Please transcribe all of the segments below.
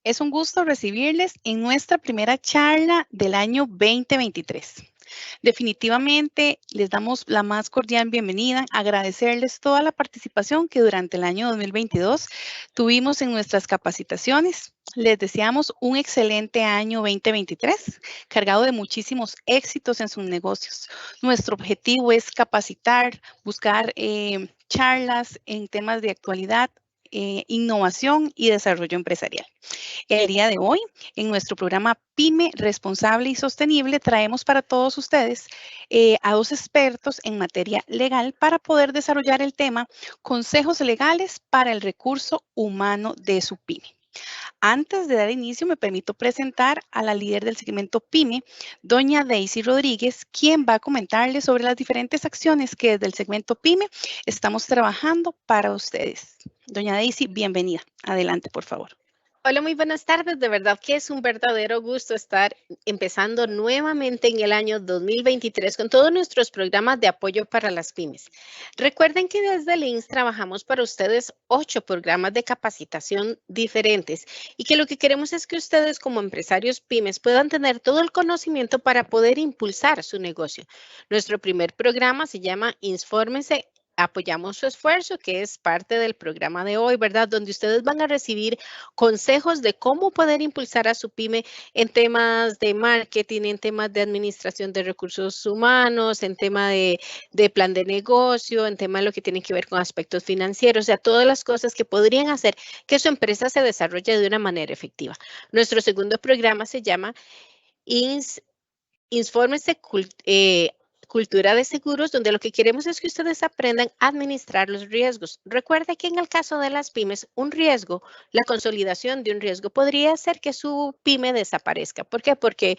Es un gusto recibirles en nuestra primera charla del año 2023. Definitivamente les damos la más cordial bienvenida, agradecerles toda la participación que durante el año 2022 tuvimos en nuestras capacitaciones. Les deseamos un excelente año 2023, cargado de muchísimos éxitos en sus negocios. Nuestro objetivo es capacitar, buscar charlas en temas de actualidad, innovación y desarrollo empresarial. El día de hoy, en nuestro programa PYME Responsable y Sostenible, traemos para todos ustedes a dos expertos en materia legal para poder desarrollar el tema consejos legales para el recurso humano de su PYME. Antes de dar inicio, me permito presentar a la líder del segmento PYME, doña Daisy Rodríguez, quien va a comentarles sobre las diferentes acciones que desde el segmento PYME estamos trabajando para ustedes. Doña Daisy, bienvenida. Adelante, por favor. Hola, muy buenas tardes. De verdad que es un verdadero gusto estar empezando nuevamente en el año 2023 con todos nuestros programas de apoyo para las pymes. Recuerden que desde el INS trabajamos para ustedes 8 programas de capacitación diferentes y que lo que queremos es que ustedes como empresarios pymes puedan tener todo el conocimiento para poder impulsar su negocio. Nuestro primer programa se llama Infórmense. Apoyamos su esfuerzo, que es parte del programa de hoy, ¿verdad? Donde ustedes van a recibir consejos de cómo poder impulsar a su pyme en temas de marketing, en temas de administración de recursos humanos, en tema de plan de negocio, en tema de lo que tiene que ver con aspectos financieros, o sea, todas las cosas que podrían hacer que su empresa se desarrolle de una manera efectiva. Nuestro segundo programa se llama Infórmense Cultura de Seguros, donde lo que queremos es que ustedes aprendan a administrar los riesgos. Recuerda que en el caso de las pymes, un riesgo, la consolidación de un riesgo podría hacer que su pyme desaparezca. ¿Por qué? Porque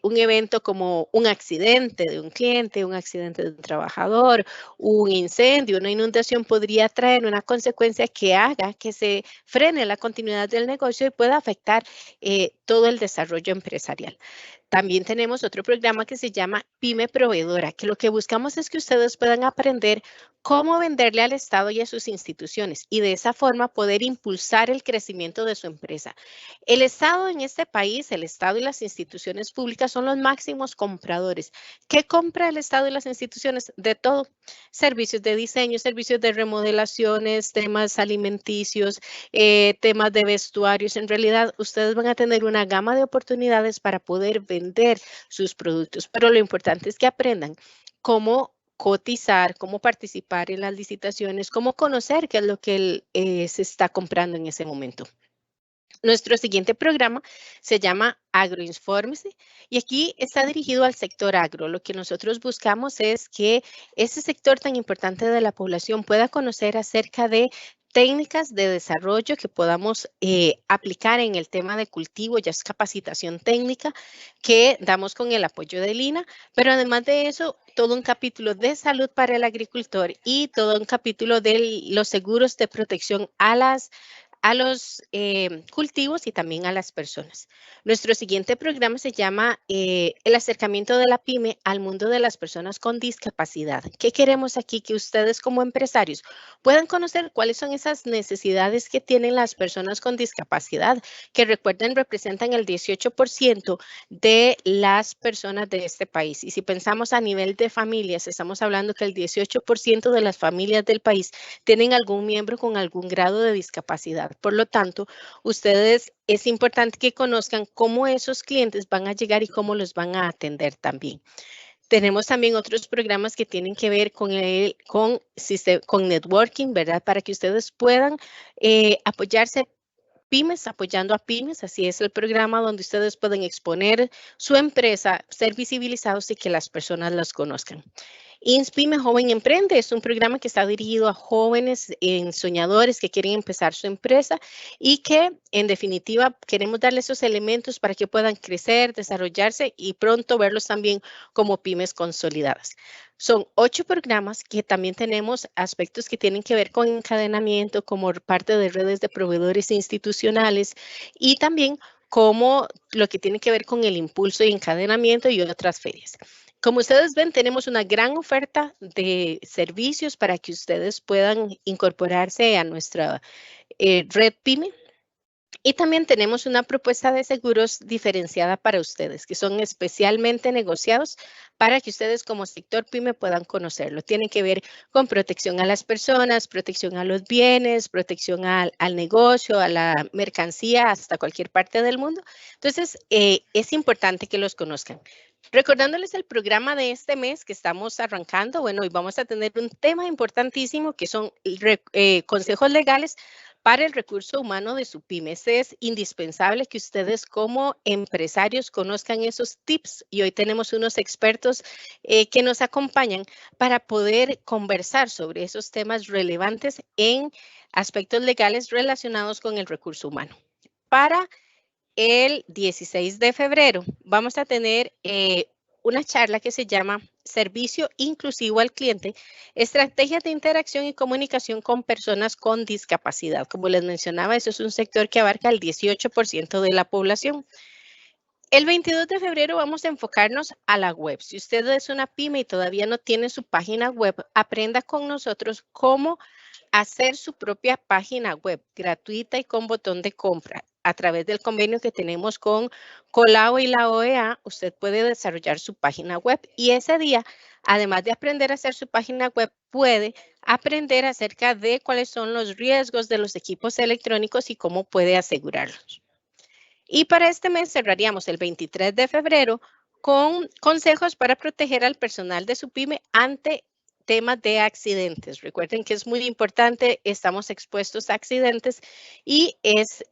un evento como un accidente de un cliente, un accidente de un trabajador, un incendio, una inundación podría traer una consecuencia que haga que se frene la continuidad del negocio y pueda afectar todo el desarrollo empresarial. También tenemos otro programa que se llama Pyme Proveedora, que lo que buscamos es que ustedes puedan aprender cómo venderle al Estado y a sus instituciones y de esa forma poder impulsar el crecimiento de su empresa. El Estado en este país, el Estado y las instituciones públicas son los máximos compradores. ¿Qué compra el Estado y las instituciones? De todo. Servicios de diseño, servicios de remodelaciones, temas alimenticios, temas de vestuarios. En realidad, ustedes van a tener una gama de oportunidades para poder vender sus productos, pero lo importante es que aprendan cómo cotizar, cómo participar en las licitaciones, cómo conocer qué es lo que se está comprando en ese momento. Nuestro siguiente programa se llama Agroinfórmese y aquí está dirigido al sector agro. Lo que nosotros buscamos es que ese sector tan importante de la población pueda conocer acerca de técnicas de desarrollo que podamos aplicar en el tema de cultivo, ya es capacitación técnica que damos con el apoyo de Lina, pero además de eso, todo un capítulo de salud para el agricultor y todo un capítulo de los seguros de protección a los cultivos y también a las personas. Nuestro siguiente programa se llama el acercamiento de la pyme al mundo de las personas con discapacidad. ¿Qué queremos aquí? Que ustedes como empresarios puedan conocer cuáles son esas necesidades que tienen las personas con discapacidad, que recuerden representan el 18% de las personas de este país. Y si pensamos a nivel de familias, estamos hablando que el 18% de las familias del país tienen algún miembro con algún grado de discapacidad. Por lo tanto, ustedes es importante que conozcan cómo esos clientes van a llegar y cómo los van a atender también. Tenemos también otros programas que tienen que ver con networking, ¿verdad? Para que ustedes puedan apoyarse pymes, apoyando a pymes, así es el programa donde ustedes pueden exponer su empresa, ser visibilizados y que las personas las conozcan. INSPYME Joven Emprende es un programa que está dirigido a jóvenes soñadores que quieren empezar su empresa y que en definitiva queremos darles esos elementos para que puedan crecer, desarrollarse y pronto verlos también como pymes consolidadas. Son 8 programas que también tenemos aspectos que tienen que ver con encadenamiento como parte de redes de proveedores institucionales y también como lo que tiene que ver con el impulso y encadenamiento y otras ferias. Como ustedes ven, tenemos una gran oferta de servicios para que ustedes puedan incorporarse a nuestra red PYME. Y también tenemos una propuesta de seguros diferenciada para ustedes, que son especialmente negociados para que ustedes como sector PYME puedan conocerlo. Tienen que ver con protección a las personas, protección a los bienes, protección al negocio, a la mercancía, hasta cualquier parte del mundo. Entonces, es importante que los conozcan. Recordándoles el programa de este mes que estamos arrancando, bueno, hoy vamos a tener un tema importantísimo que son consejos legales para el recurso humano de su pyme. Es indispensable que ustedes como empresarios conozcan esos tips y hoy tenemos unos expertos que nos acompañan para poder conversar sobre esos temas relevantes en aspectos legales relacionados con el recurso humano. Para el 16 de febrero vamos a tener una charla que se llama Servicio Inclusivo al Cliente, Estrategias de Interacción y Comunicación con Personas con Discapacidad. Como les mencionaba, eso es un sector que abarca el 18% de la población. El 22 de febrero vamos a enfocarnos a la web. Si usted es una pyme y todavía no tiene su página web, aprenda con nosotros cómo hacer su propia página web gratuita y con botón de compra. A través del convenio que tenemos con Colao y la OEA, usted puede desarrollar su página web y ese día, además de aprender a hacer su página web, puede aprender acerca de cuáles son los riesgos de los equipos electrónicos y cómo puede asegurarlos. Y para este mes cerraríamos el 23 de febrero con consejos para proteger al personal de su pyme ante temas de accidentes. Recuerden que es muy importante, estamos expuestos a accidentes y es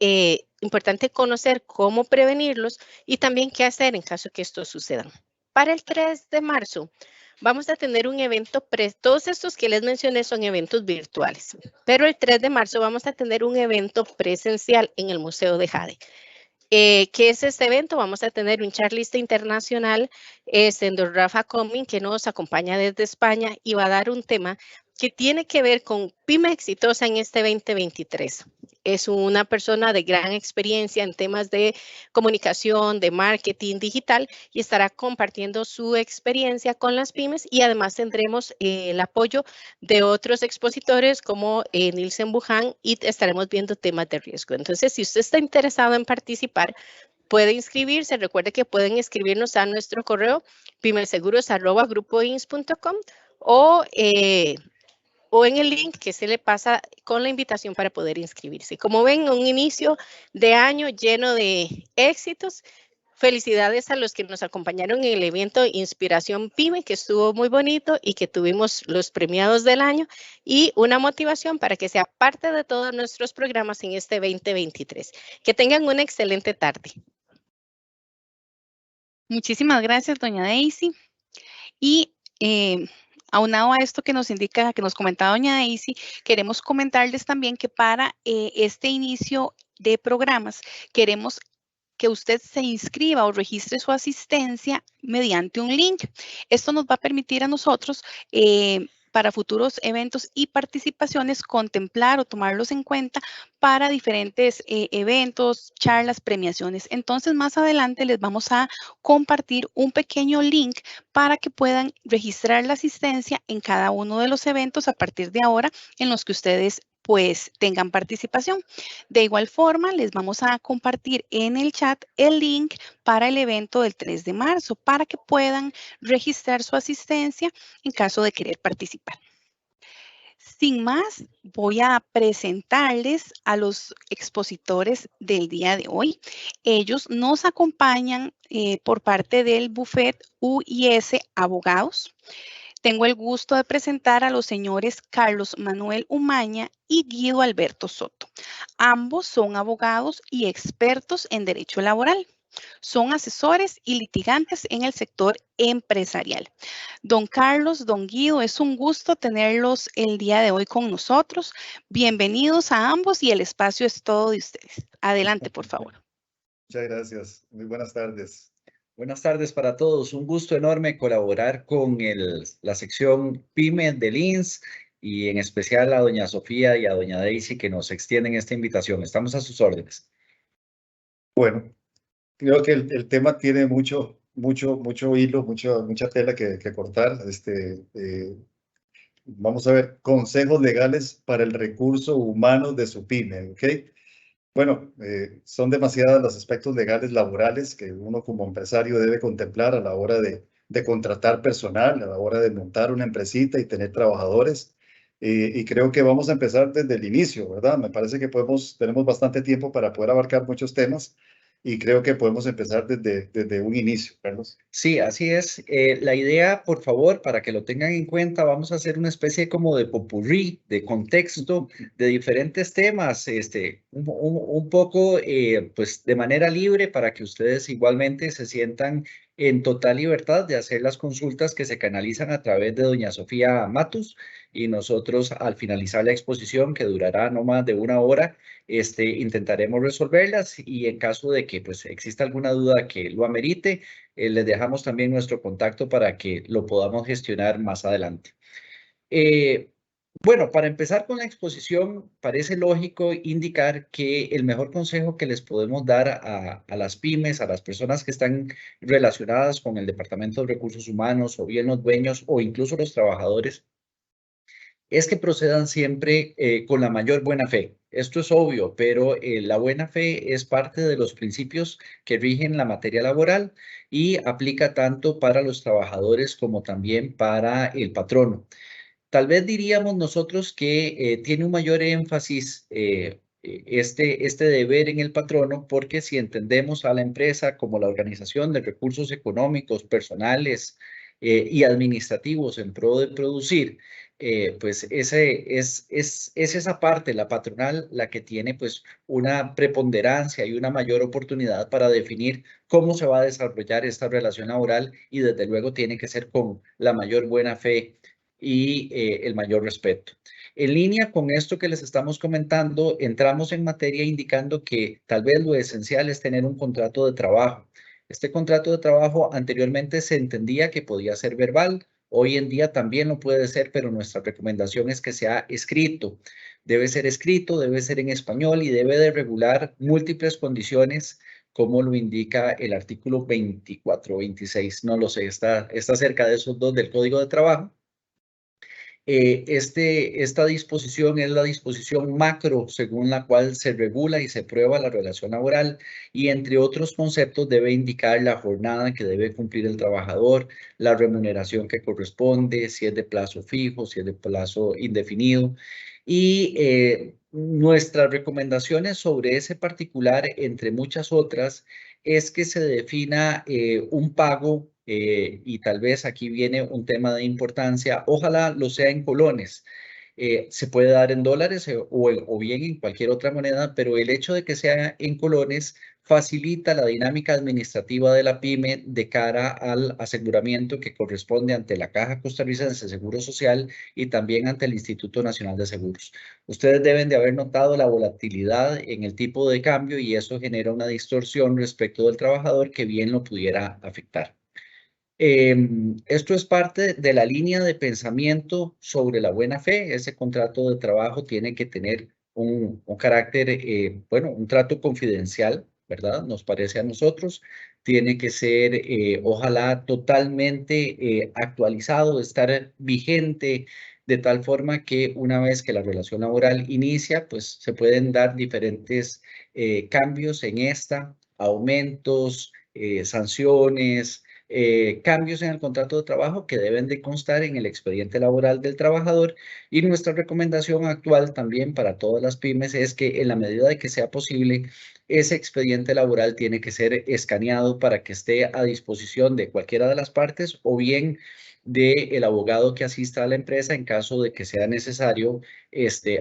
importante conocer cómo prevenirlos y también qué hacer en caso que esto suceda. Para el 3 de marzo vamos a tener un evento, todos estos que les mencioné son eventos virtuales, pero el 3 de marzo vamos a tener un evento presencial en el Museo de Jade. ¿Qué es este evento? Vamos a tener un charlista internacional, siendo Rafa Coming, que nos acompaña desde España y va a dar un tema que tiene que ver con pyme exitosa en este 2023. Es una persona de gran experiencia en temas de comunicación, de marketing digital y estará compartiendo su experiencia con las pymes y además tendremos el apoyo de otros expositores como Nielsen Bujan y estaremos viendo temas de riesgo. Entonces, si usted está interesado en participar, puede inscribirse. Recuerde que pueden escribirnos a nuestro correo pymeseguros@grupoins.com o en el link que se le pasa con la invitación para poder inscribirse. Como ven, un inicio de año lleno de éxitos. Felicidades a los que nos acompañaron en el evento Inspiración PYME, que estuvo muy bonito y que tuvimos los premiados del año y una motivación para que sea parte de todos nuestros programas en este 2023. Que tengan una excelente tarde. Muchísimas gracias, doña Daisy. Y aunado a esto que nos indica, que nos comentaba doña Daisy, queremos comentarles también que para este inicio de programas queremos que usted se inscriba o registre su asistencia mediante un link. Esto nos va a permitir a nosotros para futuros eventos y participaciones contemplar o tomarlos en cuenta para diferentes eventos, charlas, premiaciones. Entonces, más adelante les vamos a compartir un pequeño link para que puedan registrar la asistencia en cada uno de los eventos a partir de ahora en los que ustedes pues tengan participación. De igual forma, les vamos a compartir en el chat el link para el evento del 3 de marzo para que puedan registrar su asistencia en caso de querer participar. Sin más, voy a presentarles a los expositores del día de hoy. Ellos nos acompañan por parte del Buffet UIS Abogados. Tengo el gusto de presentar a los señores Carlos Manuel Umaña y Guido Alberto Soto. Ambos son abogados y expertos en derecho laboral. Son asesores y litigantes en el sector empresarial. Don Carlos, don Guido, es un gusto tenerlos el día de hoy con nosotros. Bienvenidos a ambos y el espacio es todo de ustedes. Adelante, por favor. Muchas gracias. Muy buenas tardes. Buenas tardes para todos. Un gusto enorme colaborar con la sección PYME del INS y en especial a doña Sofía y a doña Daisy que nos extienden esta invitación. Estamos a sus órdenes. Bueno, creo que el tema tiene mucho hilo, mucha tela que cortar. Vamos a ver consejos legales para el recurso humano de su pyme, ¿ok? Bueno, son demasiados los aspectos legales laborales que uno como empresario debe contemplar a la hora de contratar personal, a la hora de montar una empresita y tener trabajadores. Y creo que vamos a empezar desde el inicio, ¿verdad? Me parece que tenemos bastante tiempo para poder abarcar muchos temas y creo que podemos empezar desde un inicio, Carlos. Sí, así es. La idea, por favor, para que lo tengan en cuenta, vamos a hacer una especie como de popurrí, de contexto, de diferentes temas, un poco, pues, de manera libre para que ustedes igualmente se sientan en total libertad de hacer las consultas que se canalizan a través de doña Sofía Matus y nosotros al finalizar la exposición, que durará no más de una hora, intentaremos resolverlas y en caso de que pues exista alguna duda que lo amerite, les dejamos también nuestro contacto para que lo podamos gestionar más adelante. Bueno, para empezar con la exposición, parece lógico indicar que el mejor consejo que les podemos dar a las pymes, a las personas que están relacionadas con el Departamento de Recursos Humanos o bien los dueños o incluso los trabajadores, es que procedan siempre con la mayor buena fe. Esto es obvio, pero la buena fe es parte de los principios que rigen la materia laboral y aplica tanto para los trabajadores como también para el patrono. Tal vez diríamos nosotros que tiene un mayor énfasis este deber en el patrono, porque si entendemos a la empresa como la organización de recursos económicos, personales y administrativos en pro de producir, pues es esa parte, la patronal, la que tiene pues una preponderancia y una mayor oportunidad para definir cómo se va a desarrollar esta relación laboral y desde luego tiene que ser con la mayor buena fe y el mayor respeto. En línea con esto que les estamos comentando, entramos en materia indicando que tal vez lo esencial es tener un contrato de trabajo. Este contrato de trabajo anteriormente se entendía que podía ser verbal, hoy en día también lo puede ser, pero nuestra recomendación es que sea escrito. Debe ser escrito, debe ser en español y debe de regular múltiples condiciones como lo indica el artículo 24 o 26, no lo sé, está cerca de esos dos del Código de Trabajo. Esta disposición es la disposición macro según la cual se regula y se prueba la relación laboral y entre otros conceptos debe indicar la jornada que debe cumplir el trabajador, la remuneración que corresponde, si es de plazo fijo, si es de plazo indefinido y nuestras recomendaciones sobre ese particular, entre muchas otras, es que se defina un pago y tal vez aquí viene un tema de importancia, ojalá lo sea en colones. Se puede dar en dólares o bien en cualquier otra moneda, pero el hecho de que sea en colones facilita la dinámica administrativa de la pyme de cara al aseguramiento que corresponde ante la Caja Costarricense de Seguro Social y también ante el Instituto Nacional de Seguros. Ustedes deben de haber notado la volatilidad en el tipo de cambio y eso genera una distorsión respecto del trabajador que bien lo pudiera afectar. Esto es parte de la línea de pensamiento sobre la buena fe. Ese contrato de trabajo tiene que tener un carácter, bueno, un trato confidencial, ¿verdad? Nos parece a nosotros. Tiene que ser, ojalá, totalmente actualizado, estar vigente, de tal forma que una vez que la relación laboral inicia, pues se pueden dar diferentes cambios en esta, aumentos, sanciones, cambios en el contrato de trabajo que deben de constar en el expediente laboral del trabajador y nuestra recomendación actual también para todas las pymes es que en la medida de que sea posible, ese expediente laboral tiene que ser escaneado para que esté a disposición de cualquiera de las partes o bien del abogado que asista a la empresa en caso de que sea necesario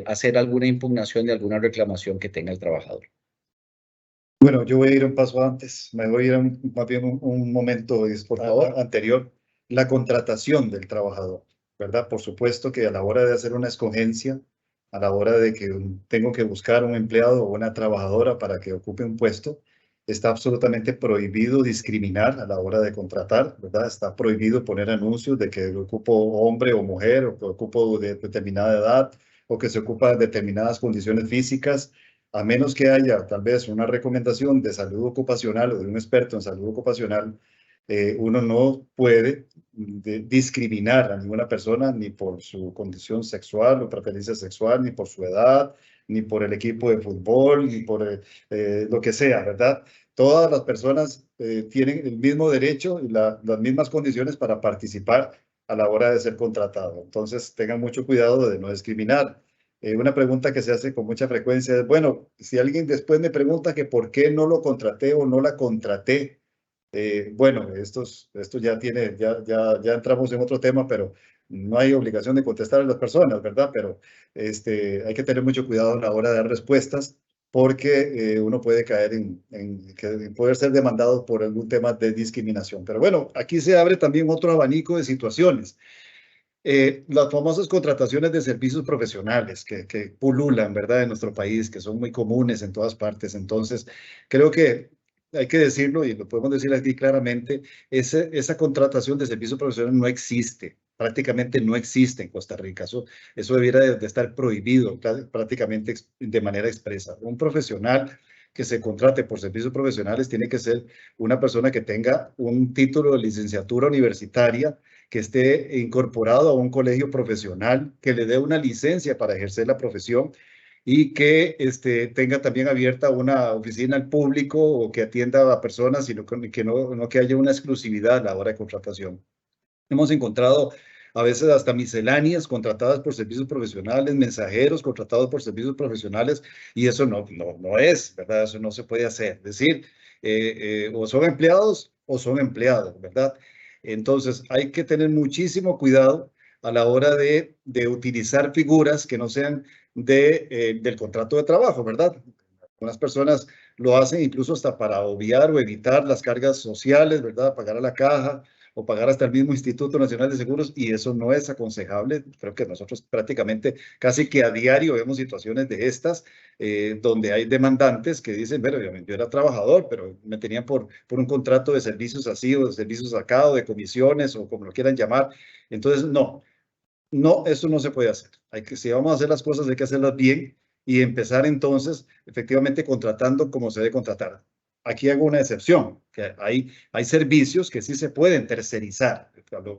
hacer alguna impugnación de alguna reclamación que tenga el trabajador. Bueno, yo voy a ir un paso antes, me voy a ir más bien un momento Por favor. anterior, la contratación del trabajador, ¿verdad? Por supuesto que a la hora de hacer una escogencia, a la hora de que tengo que buscar un empleado o una trabajadora para que ocupe un puesto, está absolutamente prohibido discriminar a la hora de contratar, ¿verdad? Está prohibido poner anuncios de que ocupo hombre o mujer o que ocupo de determinada edad o que se ocupa determinadas condiciones físicas, a menos que haya tal vez una recomendación de salud ocupacional o de un experto en salud ocupacional, Uno no puede discriminar a ninguna persona ni por su condición sexual o preferencia sexual, ni por su edad, ni por el equipo de fútbol, ni por lo que sea, ¿verdad? Todas las personas tienen el mismo derecho y las mismas condiciones para participar a la hora de ser contratado. Entonces, tengan mucho cuidado de no discriminar. Una pregunta que se hace con mucha frecuencia es, bueno, si alguien después me pregunta que por qué no lo contraté o no la contraté, bueno, esto ya entramos en otro tema, pero no hay obligación de contestar a las personas, ¿verdad? Pero hay que tener mucho cuidado a la hora de dar respuestas porque uno puede caer en poder ser demandado por algún tema de discriminación. Pero bueno, aquí se abre también otro abanico de situaciones. Las famosas contrataciones de servicios profesionales que pululan, ¿verdad?, en nuestro país, que son muy comunes en todas partes. Entonces, creo que hay que decirlo y lo podemos decir aquí claramente, esa contratación de servicios profesionales no existe, prácticamente no existe en Costa Rica. Eso debiera de estar prohibido prácticamente de manera expresa. Un profesional que se contrate por servicios profesionales tiene que ser una persona que tenga un título de licenciatura universitaria, que esté incorporado a un colegio profesional, que le dé una licencia para ejercer la profesión y que tenga también abierta una oficina al público o que atienda a personas, sino que haya una exclusividad a la hora de contratación. Hemos encontrado a veces hasta misceláneas contratadas por servicios profesionales, mensajeros contratados por servicios profesionales, y eso no es, ¿verdad? Eso no se puede hacer. Es decir, o son empleados o son empleados, ¿verdad? Entonces, hay que tener muchísimo cuidado a la hora de utilizar figuras que no sean del contrato de trabajo, ¿verdad? Algunas personas lo hacen incluso hasta para obviar o evitar las cargas sociales, ¿verdad? Pagar a la caja o pagar hasta el mismo Instituto Nacional de Seguros, y eso no es aconsejable. Creo que nosotros prácticamente casi que a diario vemos situaciones de estas, donde hay demandantes que dicen, bueno, yo era trabajador, pero me tenían por un contrato de servicios así o de servicios acá o de comisiones o como lo quieran llamar. Entonces, no, eso no se puede hacer. Si vamos a hacer las cosas, hay que hacerlas bien y empezar entonces efectivamente contratando como se debe contratar. Aquí hago una excepción, que hay servicios que sí se pueden tercerizar.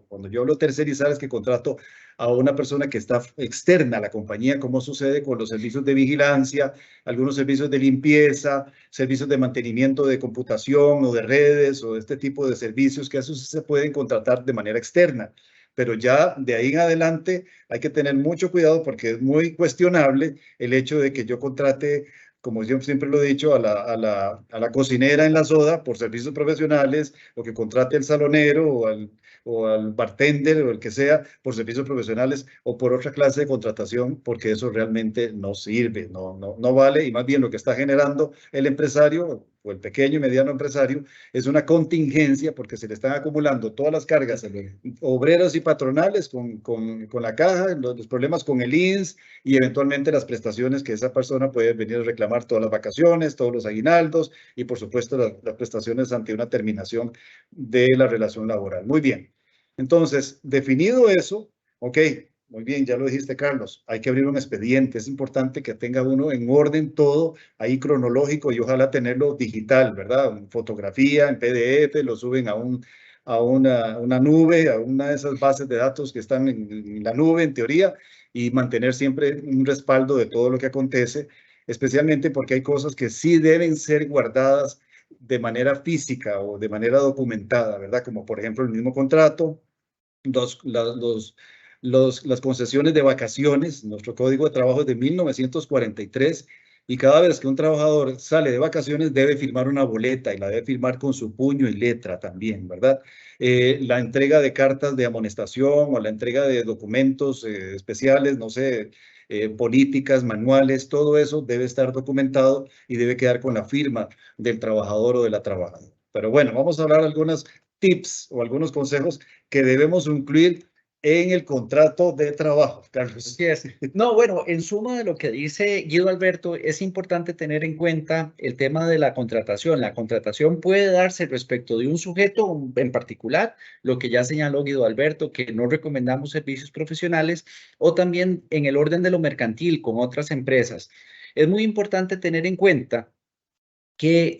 Cuando yo hablo tercerizar es que contrato a una persona que está externa a la compañía, como sucede con los servicios de vigilancia, algunos servicios de limpieza, servicios de mantenimiento de computación o de redes o este tipo de servicios que esos se pueden contratar de manera externa. Pero ya de ahí en adelante hay que tener mucho cuidado porque es muy cuestionable el hecho de que yo contrate, como yo siempre lo he dicho, a la cocinera en la soda por servicios profesionales, o que contrate al salonero o al bartender o el que sea por servicios profesionales o por otra clase de contratación, porque eso realmente no sirve, no vale, y más bien lo que está generando el empresario o el pequeño y mediano empresario es una contingencia porque se le están acumulando todas las cargas obreras y patronales con la caja, los problemas con el INSS y eventualmente las prestaciones que esa persona puede venir a reclamar, todas las vacaciones, todos los aguinaldos y por supuesto las prestaciones ante una terminación de la relación laboral. Muy bien. Entonces, definido eso, ok, muy bien, ya lo dijiste, Carlos, hay que abrir un expediente. Es importante que tenga uno en orden todo, ahí cronológico, y ojalá tenerlo digital, ¿verdad? En fotografía, en PDF, lo suben a una nube, a una de esas bases de datos que están en la nube, en teoría, y mantener siempre un respaldo de todo lo que acontece, especialmente porque hay cosas que sí deben ser guardadas de manera física o de manera documentada, ¿verdad? Como por ejemplo el mismo contrato, las concesiones de vacaciones. Nuestro Código de Trabajo es de 1943 y cada vez que un trabajador sale de vacaciones debe firmar una boleta y la debe firmar con su puño y letra también, ¿verdad? La entrega de cartas de amonestación o la entrega de documentos especiales, no sé, políticas, manuales, todo eso debe estar documentado y debe quedar con la firma del trabajador o de la trabajadora. Pero bueno, vamos a hablar algunos tips o algunos consejos que debemos incluir en el contrato de trabajo, Carlos. Así es. No, bueno, en suma de lo que dice Guido Alberto, es importante tener en cuenta el tema de la contratación. La contratación puede darse respecto de un sujeto en particular, lo que ya señaló Guido Alberto, que no recomendamos servicios profesionales, o también en el orden de lo mercantil con otras empresas. Es muy importante tener en cuenta que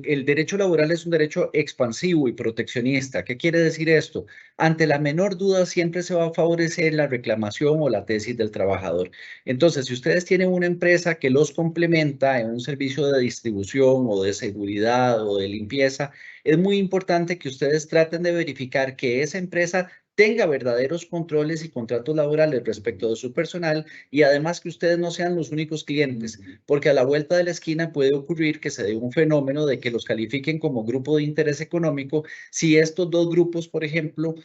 el derecho laboral es un derecho expansivo y proteccionista. ¿Qué quiere decir esto? Ante la menor duda siempre se va a favorecer la reclamación o la tesis del trabajador. Entonces, si ustedes tienen una empresa que los complementa en un servicio de distribución o de seguridad o de limpieza, es muy importante que ustedes traten de verificar que esa empresa tenga verdaderos controles y contratos laborales respecto de su personal y además que ustedes no sean los únicos clientes, porque a la vuelta de la esquina puede ocurrir que se dé un fenómeno de que los califiquen como grupo de interés económico si estos dos grupos, por ejemplo,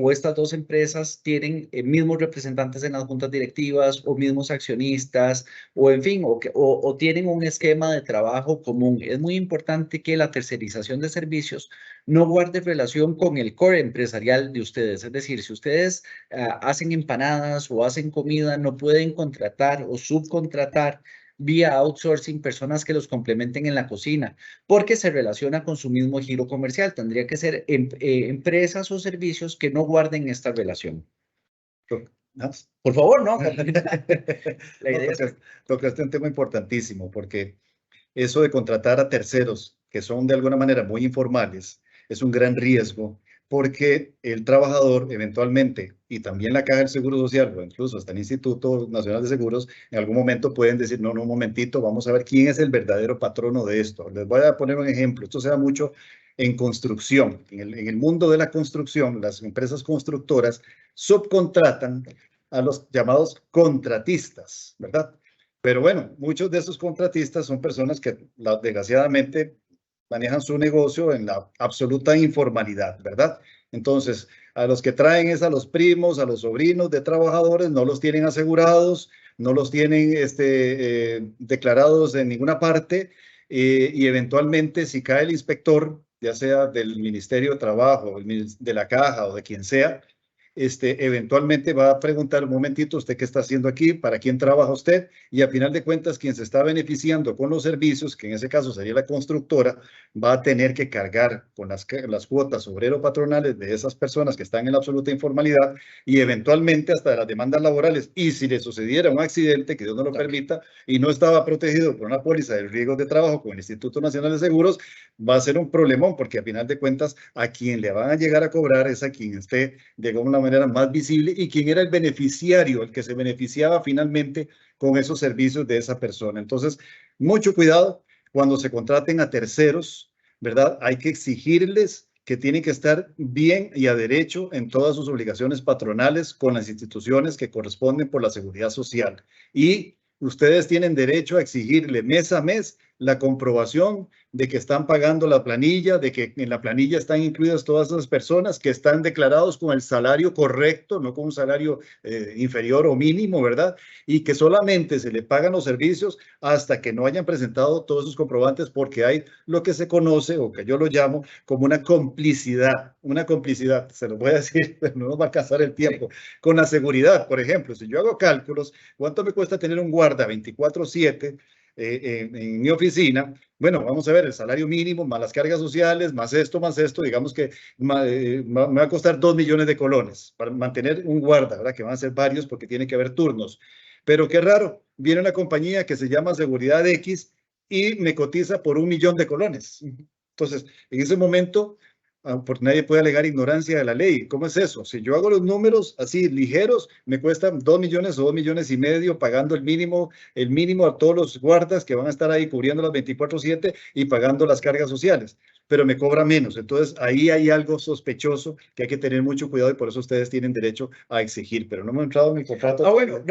o estas dos empresas tienen mismos representantes en las juntas directivas o mismos accionistas o en fin, o tienen un esquema de trabajo común. Es muy importante que la tercerización de servicios no guarde relación con el core empresarial de ustedes. Es decir, si ustedes hacen empanadas o hacen comida, no pueden contratar o subcontratar vía outsourcing personas que los complementen en la cocina, porque se relaciona con su mismo giro comercial. Tendría que ser empresas o servicios que no guarden esta relación. ¿No? Por favor, no. La idea es... Tocaste un tema importantísimo, porque eso de contratar a terceros, que son de alguna manera muy informales, es un gran riesgo, porque el trabajador eventualmente, y también la Caja del Seguro Social, o incluso hasta el Instituto Nacional de Seguros, en algún momento pueden decir, no, un momentito, vamos a ver quién es el verdadero patrono de esto. Les voy a poner un ejemplo. Esto se da mucho en construcción. En el mundo de la construcción, las empresas constructoras subcontratan a los llamados contratistas, ¿verdad? Pero bueno, muchos de esos contratistas son personas que desgraciadamente manejan su negocio en la absoluta informalidad, ¿verdad? Entonces, a los que traen es a los primos, a los sobrinos de trabajadores, no los tienen asegurados, no los tienen declarados en ninguna parte y eventualmente si cae el inspector, ya sea del Ministerio de Trabajo, de la Caja o de quien sea, eventualmente va a preguntar un momentito, ¿usted qué está haciendo aquí? ¿Para quién trabaja usted? Y a final de cuentas, quien se está beneficiando con los servicios, que en ese caso sería la constructora, va a tener que cargar con las cuotas obrero-patronales de esas personas que están en la absoluta informalidad y eventualmente hasta de las demandas laborales. Y si le sucediera un accidente, que Dios no lo permita, y no estaba protegido por una póliza de riesgos de trabajo con el Instituto Nacional de Seguros, va a ser un problemón, porque a final de cuentas, a quien le van a llegar a cobrar es a quien esté de alguna manera más visible y quién era el beneficiario, el que se beneficiaba finalmente con esos servicios de esa persona. Entonces, mucho cuidado cuando se contraten a terceros, ¿verdad? Hay que exigirles que tienen que estar bien y a derecho en todas sus obligaciones patronales con las instituciones que corresponden por la seguridad social. Y ustedes tienen derecho a exigirle mes a mes la comprobación de que están pagando la planilla, de que en la planilla están incluidas todas esas personas, que están declarados con el salario correcto, no con un salario inferior o mínimo, ¿verdad? Y que solamente se le pagan los servicios hasta que no hayan presentado todos esos comprobantes, porque hay lo que se conoce, o que yo lo llamo, como una complicidad, se lo voy a decir, pero no nos va a alcanzar el tiempo, con la seguridad. Por ejemplo, si yo hago cálculos, ¿cuánto me cuesta tener un guarda 24/7 en mi oficina? Bueno, vamos a ver el salario mínimo, más las cargas sociales, más esto, digamos que me va a costar 2 millones de colones para mantener un guarda, ¿verdad? Que van a ser varios porque tiene que haber turnos. Pero qué raro, viene una compañía que se llama Seguridad X y me cotiza por 1 millón de colones. Entonces, en ese momento, porque nadie puede alegar ignorancia de la ley. ¿Cómo es eso? Si yo hago los números así ligeros, me cuestan 2 millones o 2 millones y medio pagando el mínimo a todos los guardas que van a estar ahí cubriendo las 24/7 y pagando las cargas sociales, pero me cobra menos. Entonces, ahí hay algo sospechoso que hay que tener mucho cuidado y por eso ustedes tienen derecho a exigir, pero no hemos entrado en el contrato. Bueno,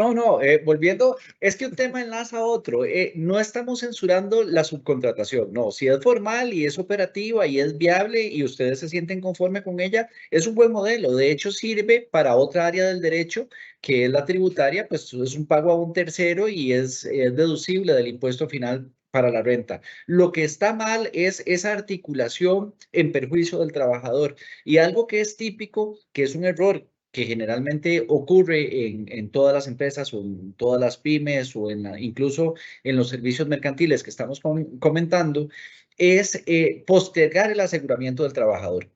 volviendo, es que un tema enlaza a otro. No estamos censurando la subcontratación, no. Si es formal y es operativa y es viable y ustedes se sienten conforme con ella, es un buen modelo. De hecho, sirve para otra área del derecho, que es la tributaria, pues es un pago a un tercero y es deducible del impuesto final para la renta. Lo que está mal es esa articulación en perjuicio del trabajador. Y algo que es típico, que es un error que generalmente ocurre en todas las empresas o en todas las pymes o incluso en los servicios mercantiles que estamos comentando, es postergar el aseguramiento del trabajador.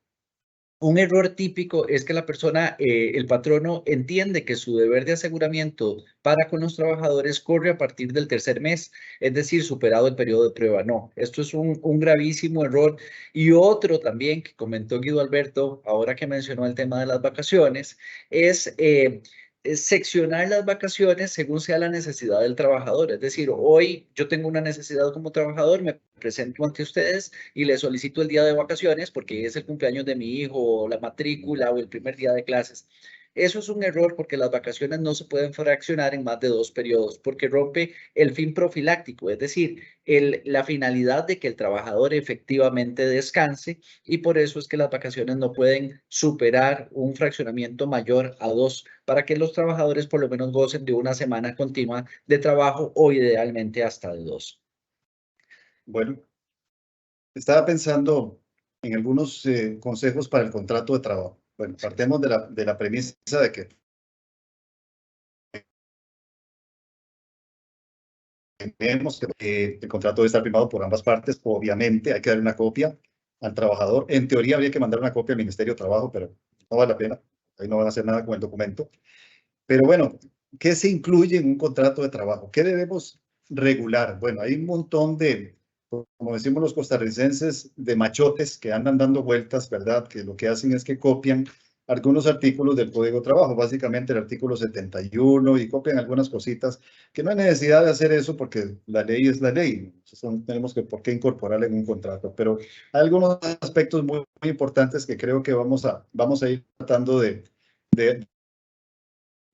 Un error típico es que la persona, el patrono, entiende que su deber de aseguramiento para con los trabajadores corre a partir del tercer mes, es decir, superado el periodo de prueba. No, esto es un gravísimo error. Y otro también que comentó Guido Alberto, ahora que mencionó el tema de las vacaciones, es seccionar las vacaciones según sea la necesidad del trabajador. Es decir, hoy yo tengo una necesidad como trabajador, me presento ante ustedes y le solicito el día de vacaciones porque es el cumpleaños de mi hijo, o la matrícula, o el primer día de clases. Eso es un error porque las vacaciones no se pueden fraccionar en más de 2 periodos porque rompe el fin profiláctico, es decir, la finalidad de que el trabajador efectivamente descanse, y por eso es que las vacaciones no pueden superar un fraccionamiento mayor a 2 para que los trabajadores por lo menos gocen de una semana continua de trabajo o idealmente hasta de 2. Bueno, estaba pensando en algunos consejos para el contrato de trabajo. Bueno, partemos de la premisa de que tenemos que el contrato debe estar firmado por ambas partes. Obviamente hay que dar una copia al trabajador. En teoría habría que mandar una copia al Ministerio de Trabajo, pero no vale la pena. Ahí no van a hacer nada con el documento. Pero bueno, ¿qué se incluye en un contrato de trabajo? ¿Qué debemos regular? Bueno, hay un montón de, como decimos los costarricenses, de machotes que andan dando vueltas, ¿verdad? Que lo que hacen es que copian algunos artículos del Código de Trabajo, básicamente el artículo 71, y copian algunas cositas que no hay necesidad de hacer eso porque la ley es la ley. Entonces, no tenemos por qué incorporarla en un contrato, pero hay algunos aspectos muy, muy importantes que creo que vamos a ir tratando de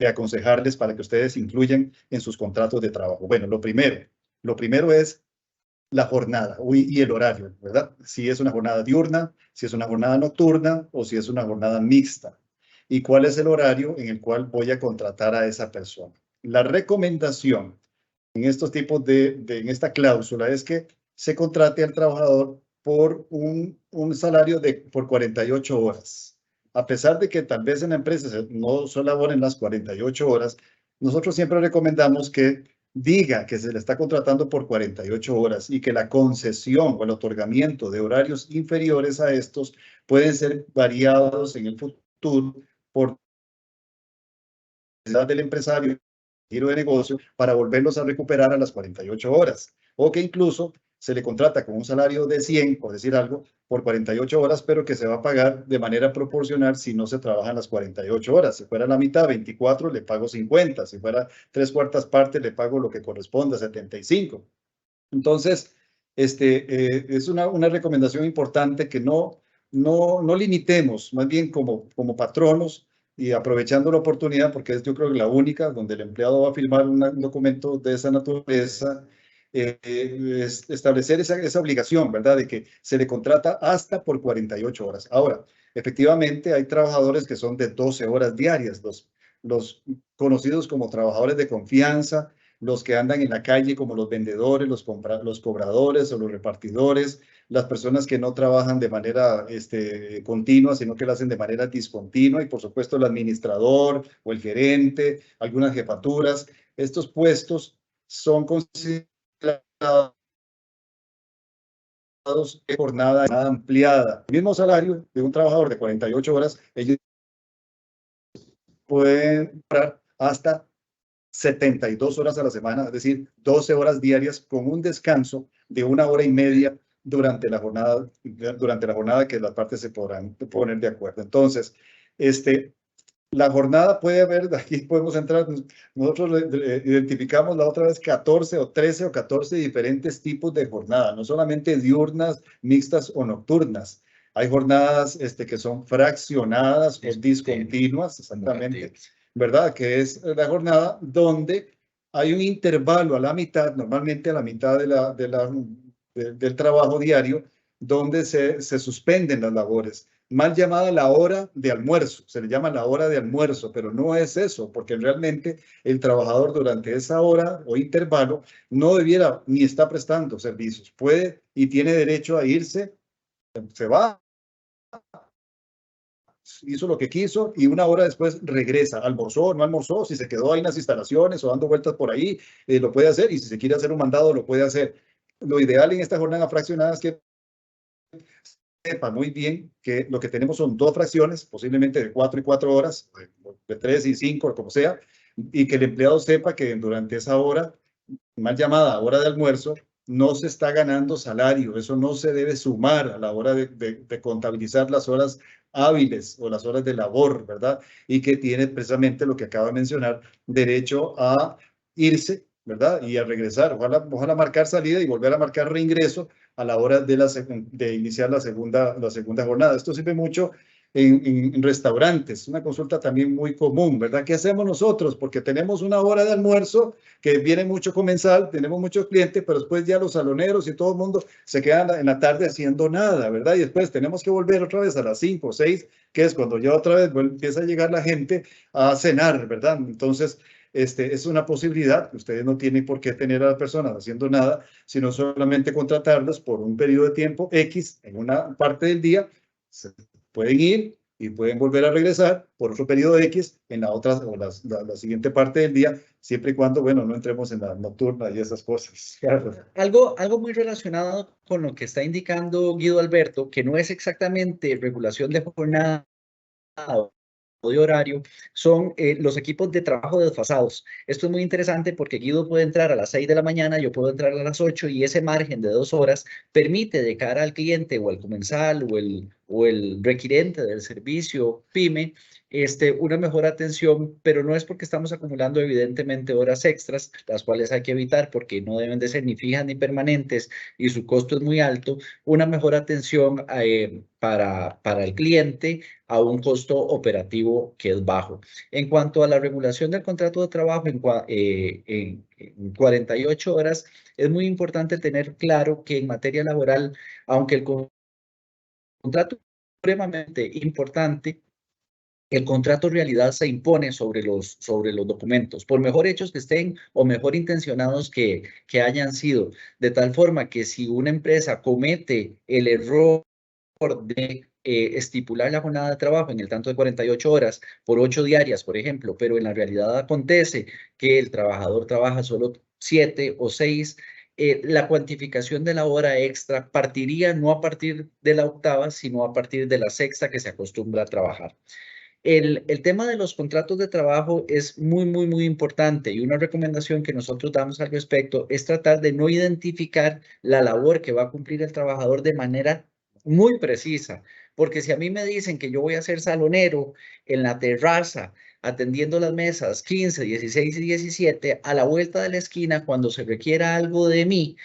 aconsejarles para que ustedes incluyan en sus contratos de trabajo. Bueno, lo primero es la jornada y el horario, ¿verdad? Si es una jornada diurna, si es una jornada nocturna o si es una jornada mixta. ¿Y cuál es el horario en el cual voy a contratar a esa persona? La recomendación en estos tipos en esta cláusula es que se contrate al trabajador por un salario por 48 horas. A pesar de que tal vez en la empresa no solo laboren las 48 horas, nosotros siempre recomendamos que diga que se le está contratando por 48 horas y que la concesión o el otorgamiento de horarios inferiores a estos pueden ser variados en el futuro por necesidad del empresario, giro de negocio, para volverlos a recuperar a las 48 horas. O que incluso se le contrata con un salario de 100, por decir algo, por 48 horas, pero que se va a pagar de manera proporcional si no se trabajan las 48 horas. Si fuera la mitad, 24, le pago 50. Si fuera 3/4 partes, le pago lo que corresponda, 75. Entonces, es una recomendación importante que no limitemos, más bien como patronos, y aprovechando la oportunidad, porque es yo creo que la única donde el empleado va a firmar un documento de esa naturaleza, es establecer esa obligación, ¿verdad? De que se le contrata hasta por 48 horas. Ahora, efectivamente, hay trabajadores que son de 12 horas diarias, los conocidos como trabajadores de confianza, los que andan en la calle como los vendedores, los cobradores o los repartidores, las personas que no trabajan de manera continua, sino que lo hacen de manera discontinua, y por supuesto el administrador o el gerente, algunas jefaturas. Estos puestos son considerados de jornada ampliada. El mismo salario de un trabajador de 48 horas, ellos pueden pagar hasta 72 horas a la semana, es decir, 12 horas diarias con un descanso de 1 hora y media durante la jornada que las partes se podrán poner de acuerdo. Entonces, la jornada puede haber, aquí podemos entrar, nosotros identificamos la otra vez 14 o 13 o 14 diferentes tipos de jornada, no solamente diurnas, mixtas o nocturnas. Hay jornadas que son fraccionadas o discontinuas, exactamente, ¿verdad? Que es la jornada donde hay un intervalo a la mitad, normalmente a la mitad del trabajo diario, donde se suspenden las labores. Mal llamada la hora de almuerzo, se le llama la hora de almuerzo, pero no es eso, porque realmente el trabajador durante esa hora o intervalo no debiera ni está prestando servicios. Puede y tiene derecho a irse, se va, hizo lo que quiso y 1 hora después regresa, almorzó, no almorzó, si se quedó ahí en las instalaciones o dando vueltas por ahí, lo puede hacer, y si se quiere hacer un mandado, lo puede hacer. Lo ideal en esta jornada fraccionada es que sepa muy bien que lo que tenemos son 2 fracciones, posiblemente de 4 y 4 horas, de 3 y 5, como sea, y que el empleado sepa que durante esa hora, mal llamada hora de almuerzo, no se está ganando salario. Eso no se debe sumar a la hora de contabilizar las horas hábiles o las horas de labor, ¿verdad? Y que tiene precisamente lo que acaba de mencionar, derecho a irse, ¿verdad? Y a regresar. Ojalá marcar salida y volver a marcar reingreso a la hora de iniciar la segunda jornada. Esto sirve mucho en restaurantes, una consulta también muy común, ¿verdad? ¿Qué hacemos nosotros? Porque tenemos una hora de almuerzo que viene mucho comensal, tenemos muchos clientes, pero después ya los saloneros y todo el mundo se quedan en la tarde haciendo nada, ¿verdad? Y después tenemos que volver otra vez a las 5 o 6, que es cuando ya otra vez empieza a llegar la gente a cenar, ¿verdad? Entonces, es una posibilidad. Ustedes no tienen por qué tener a las personas haciendo nada, sino solamente contratarlos por un periodo de tiempo X en una parte del día. Se pueden ir y pueden volver a regresar por otro periodo X en la otra o la siguiente parte del día, siempre y cuando, bueno, no entremos en la nocturna y esas cosas. Algo muy relacionado con lo que está indicando Guido Alberto, que no es exactamente regulación de jornada o de horario, son los equipos de trabajo desfasados. Esto es muy interesante porque Guido puede entrar a las 6 de la mañana, yo puedo entrar a las 8 y ese margen de 2 horas permite de cara al cliente o al comensal o el requirente del servicio PYME una mejor atención, pero no es porque estamos acumulando evidentemente horas extras, las cuales hay que evitar porque no deben de ser ni fijas ni permanentes y su costo es muy alto, una mejor atención para el cliente a un costo operativo que es bajo. En cuanto a la regulación del contrato de trabajo en 48 horas, es muy importante tener claro que en materia laboral, aunque el contrato es supremamente importante, el contrato en realidad se impone sobre los documentos, por mejor hechos que estén o mejor intencionados que hayan sido, de tal forma que si una empresa comete el error de estipular la jornada de trabajo en el tanto de 48 horas por 8 diarias, por ejemplo, pero en la realidad acontece que el trabajador trabaja solo 7 o 6, la cuantificación de la hora extra partiría no a partir de la octava, sino a partir de la sexta que se acostumbra a trabajar. El tema de los contratos de trabajo es muy importante y una recomendación que nosotros damos al respecto es tratar de no identificar la labor que va a cumplir el trabajador de manera muy precisa, porque si a mí me dicen que yo voy a ser salonero en la terraza atendiendo las mesas 15, 16 y 17, a la vuelta de la esquina, cuando se requiera algo de mí,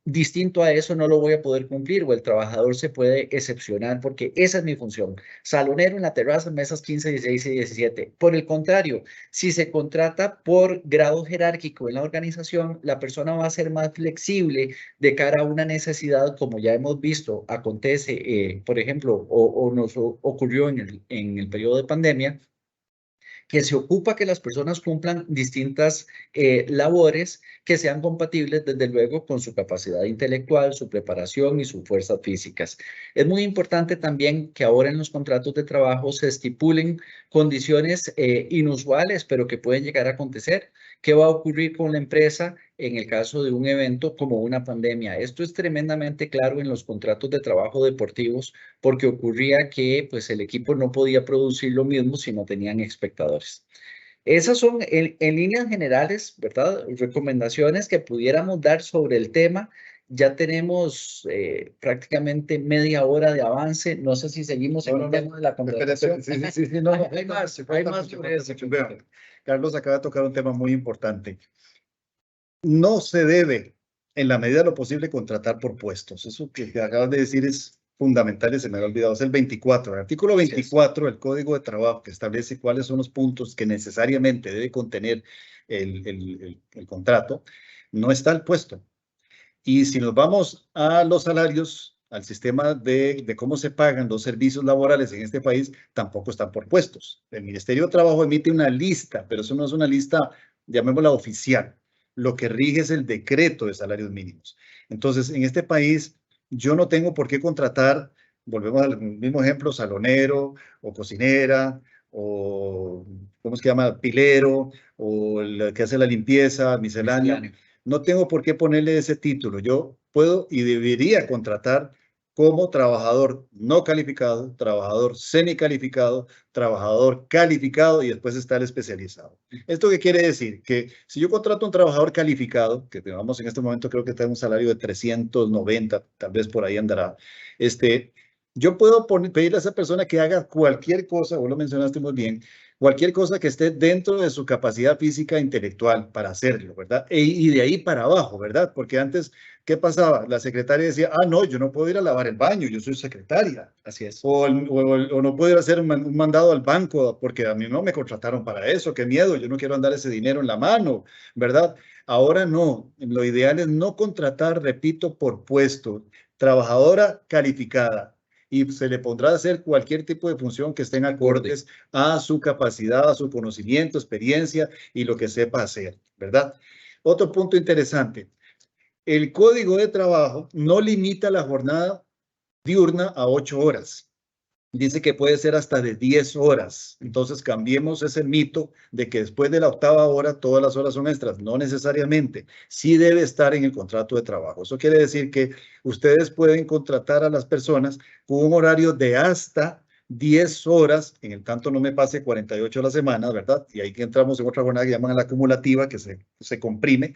distinto a eso no lo voy a poder cumplir o el trabajador se puede excepcionar porque esa es mi función. Salonero en la terraza, mesas 15, 16 y 17. Por el contrario, si se contrata por grado jerárquico en la organización, la persona va a ser más flexible de cara a una necesidad, como ya hemos visto, acontece, por ejemplo, o nos ocurrió en el periodo de pandemia, que se ocupa que las personas cumplan distintas labores que sean compatibles, desde luego, con su capacidad intelectual, su preparación y sus fuerzas físicas. Es muy importante también que ahora en los contratos de trabajo se estipulen condiciones inusuales, pero que pueden llegar a acontecer. ¿Qué va a ocurrir con la empresa en el caso de un evento como una pandemia? Esto es tremendamente claro en los contratos de trabajo deportivos, porque ocurría que pues, el equipo no podía producir lo mismo si no tenían espectadores. Esas son en líneas generales, ¿verdad? Recomendaciones que pudiéramos dar sobre el tema. Ya tenemos prácticamente media hora de avance. No sé si seguimos en el tema de la contratación. Sí, no, hay más sobre eso. Carlos acaba de tocar un tema muy importante. No se debe, en la medida de lo posible, contratar por puestos. Eso que acabas de decir es fundamental y se me había olvidado. Es el 24. El artículo 24 del Código de Trabajo, que establece cuáles son los puntos que necesariamente debe contener el contrato, no está el puesto. Y si nos vamos a los salarios, al sistema de cómo se pagan los servicios laborales en este país, tampoco están por puestos. El Ministerio de Trabajo emite una lista, pero eso no es una lista, llamémosla oficial. Lo que rige es el decreto de salarios mínimos. Entonces, en este país, yo no tengo por qué contratar, volvemos al mismo ejemplo, salonero o cocinera o, ¿cómo se llama? Pilero o el que hace la limpieza, miscelánea. No tengo por qué ponerle ese título. Yo puedo y debería contratar como trabajador no calificado, trabajador semicalificado, trabajador calificado y después está el especializado. ¿Esto qué quiere decir? Que si yo contrato a un trabajador calificado, que tengamos en este momento creo que está en un salario de 390, tal vez por ahí andará, yo puedo pedirle a esa persona que haga cualquier cosa, vos lo mencionaste muy bien, cualquier cosa que esté dentro de su capacidad física e intelectual para hacerlo, ¿verdad? Y de ahí para abajo, ¿verdad? Porque antes, ¿qué pasaba? La secretaria decía, ah, no, yo no puedo ir a lavar el baño, yo soy secretaria. Así es. O no puedo ir a hacer un mandado al banco porque a mí no me contrataron para eso, qué miedo, yo no quiero andar ese dinero en la mano, ¿verdad? Ahora no, lo ideal es no contratar, repito, por puesto, trabajadora calificada y se le pondrá a hacer cualquier tipo de función que estén acordes a su capacidad, a su conocimiento, experiencia y lo que sepa hacer, ¿verdad? Otro punto interesante, el código de trabajo no limita la jornada diurna a 8 horas. Dice que puede ser hasta de 10 horas. Entonces cambiemos ese mito de que después de la 8ª hora todas las horas son extras. No necesariamente. Sí debe estar en el contrato de trabajo. Eso quiere decir que ustedes pueden contratar a las personas con un horario de hasta 10 horas, en el tanto no me pase 48 a la semana, ¿verdad? Y ahí que entramos en otra jornada que llaman la acumulativa, que se comprime.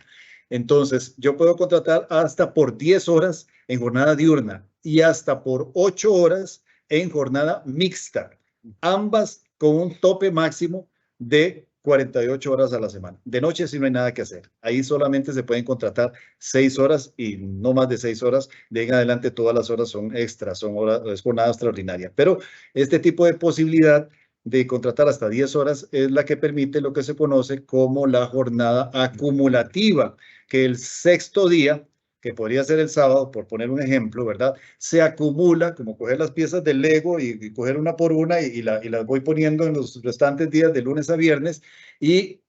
Entonces, yo puedo contratar hasta por 10 horas en jornada diurna y hasta por 8 horas en jornada mixta, ambas con un tope máximo de 48 horas a la semana. De noche sí no hay nada que hacer. Ahí solamente se pueden contratar 6 horas y no más de 6 horas. De ahí en adelante todas las horas son extras, es jornada extraordinaria. Pero este tipo de posibilidad de contratar hasta 10 horas es la que permite lo que se conoce como la jornada acumulativa, que el 6º día, que podría ser el sábado, por poner un ejemplo, ¿verdad? Se acumula, como coger las piezas del Lego y coger una por una y las voy poniendo en los restantes días de lunes a viernes y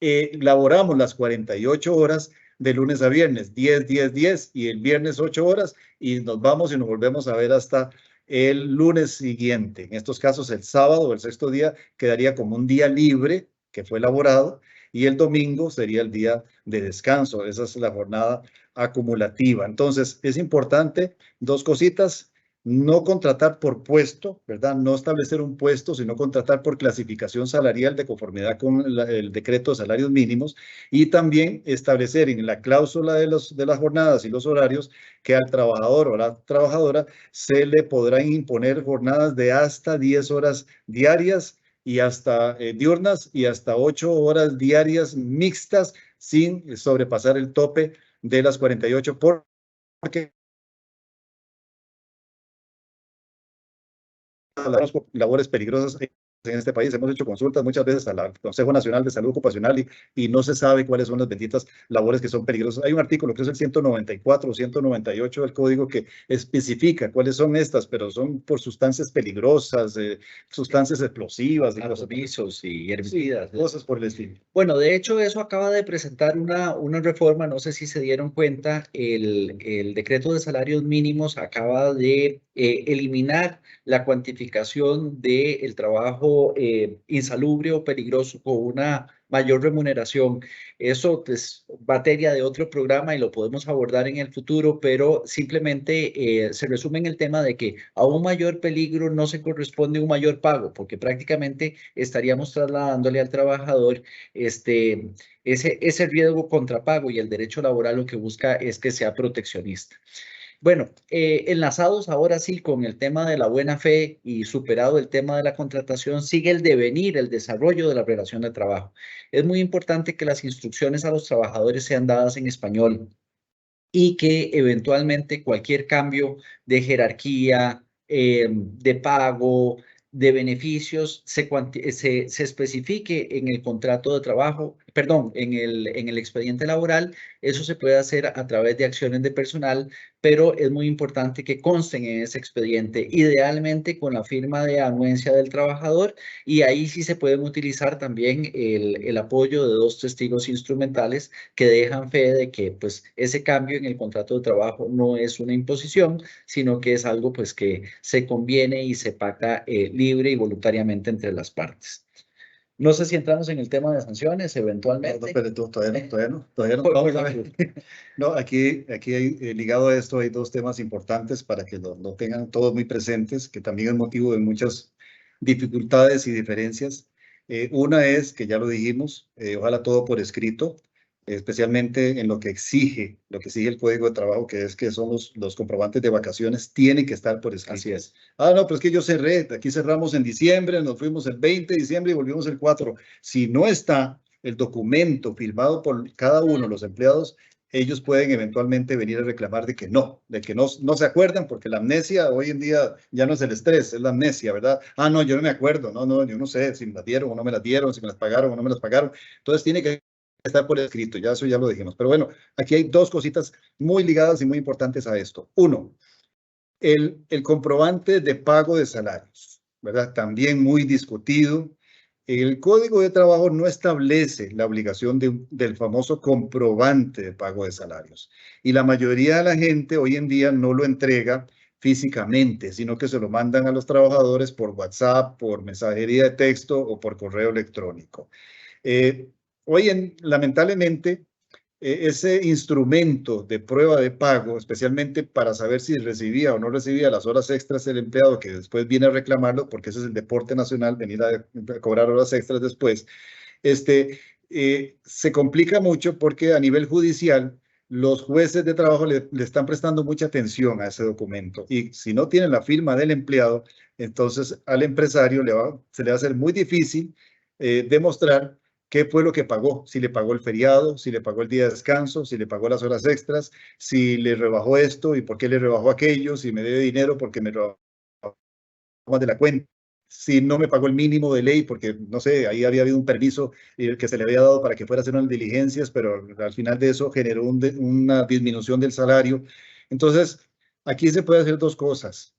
laboramos las 48 horas de lunes a viernes, 10, 10, 10 y el viernes 8 horas y nos vamos y nos volvemos a ver hasta el lunes siguiente. En estos casos, el sábado o el 6º día quedaría como un día libre que fue elaborado y el domingo sería el día de descanso. Esa es la jornada acumulativa. Entonces, es importante, 2 cositas, no contratar por puesto, ¿verdad? No establecer un puesto, sino contratar por clasificación salarial de conformidad con el decreto de salarios mínimos y también establecer en la cláusula de las jornadas y los horarios que al trabajador o a la trabajadora se le podrán imponer jornadas de hasta 10 horas diarias y hasta diurnas y hasta 8 horas diarias mixtas sin sobrepasar el tope de las 48 porque las labores peligrosas en este país. Hemos hecho consultas muchas veces al Consejo Nacional de Salud Ocupacional y no se sabe cuáles son las benditas labores que son peligrosas. Hay un artículo que es el 194 o 198 del código que especifica cuáles son estas, pero son por sustancias peligrosas, sustancias explosivas, Avisos y herbicidas. Sí, cosas por el estilo. Bueno, de hecho, eso acaba de presentar una reforma, no sé si se dieron cuenta, el decreto de salarios mínimos acaba de eliminar la cuantificación del trabajo insalubre o peligroso con una mayor remuneración. Eso es materia de otro programa y lo podemos abordar en el futuro, pero simplemente se resume en el tema de que a un mayor peligro no se corresponde un mayor pago, porque prácticamente estaríamos trasladándole al trabajador ese riesgo contra pago y el derecho laboral lo que busca es que sea proteccionista. Bueno, enlazados ahora sí con el tema de la buena fe y superado el tema de la contratación, sigue el devenir, el desarrollo de la relación de trabajo. Es muy importante que las instrucciones a los trabajadores sean dadas en español y que eventualmente cualquier cambio de jerarquía, de pago, de beneficios se especifique en el contrato de trabajo, perdón, en el expediente laboral. Eso se puede hacer a través de acciones de personal, pero es muy importante que consten en ese expediente, idealmente con la firma de anuencia del trabajador, y ahí sí se pueden utilizar también el apoyo de 2 testigos instrumentales que dejan fe de que pues ese cambio en el contrato de trabajo no es una imposición, sino que es algo pues que se conviene y se pacta libre y voluntariamente entre las partes. No sé si entramos en el tema de sanciones eventualmente. No, pero todavía no. Vamos a ver. No, aquí hay, ligado a esto hay dos temas importantes para que lo tengan todos muy presentes, que también es motivo de muchas dificultades y diferencias. Una es, que ya lo dijimos, ojalá todo por escrito, especialmente en lo que exige el Código de Trabajo, que es que son los comprobantes de vacaciones, tienen que estar por escrito. Así es. Ah, no, pero es que yo cerré, aquí cerramos en diciembre, nos fuimos el 20 de diciembre y volvimos el 4. Si no está el documento firmado por cada uno de los empleados, ellos pueden eventualmente venir a reclamar de que no se acuerdan, porque la amnesia hoy en día ya no es el estrés, es la amnesia, ¿verdad? Ah, no, yo no me acuerdo, no, yo no sé si me las dieron o no me las dieron, si me las pagaron o no me las pagaron. Entonces tiene que estar por escrito, ya eso ya lo dijimos. Pero bueno, aquí hay dos cositas muy ligadas y muy importantes a esto. Uno, el comprobante de pago de salarios, ¿verdad? También muy discutido. El Código de Trabajo no establece la obligación del famoso comprobante de pago de salarios. Y la mayoría de la gente hoy en día no lo entrega físicamente, sino que se lo mandan a los trabajadores por WhatsApp, por mensajería de texto o por correo electrónico. Lamentablemente, ese instrumento de prueba de pago, especialmente para saber si recibía o no recibía las horas extras el empleado, que después viene a reclamarlo, porque ese es el deporte nacional, venir a cobrar horas extras después, se complica mucho porque a nivel judicial los jueces de trabajo le están prestando mucha atención a ese documento, y si no tienen la firma del empleado, entonces al empresario se le va a hacer muy difícil demostrar qué fue lo que pagó, si le pagó el feriado, si le pagó el día de descanso, si le pagó las horas extras, si le rebajó esto y por qué le rebajó aquello, si me debe dinero porque me rebajó más de la cuenta, si no me pagó el mínimo de ley porque, no sé, ahí había habido un permiso que se le había dado para que fuera a hacer unas diligencias, pero al final de eso generó una disminución del salario. Entonces, aquí se puede hacer dos cosas.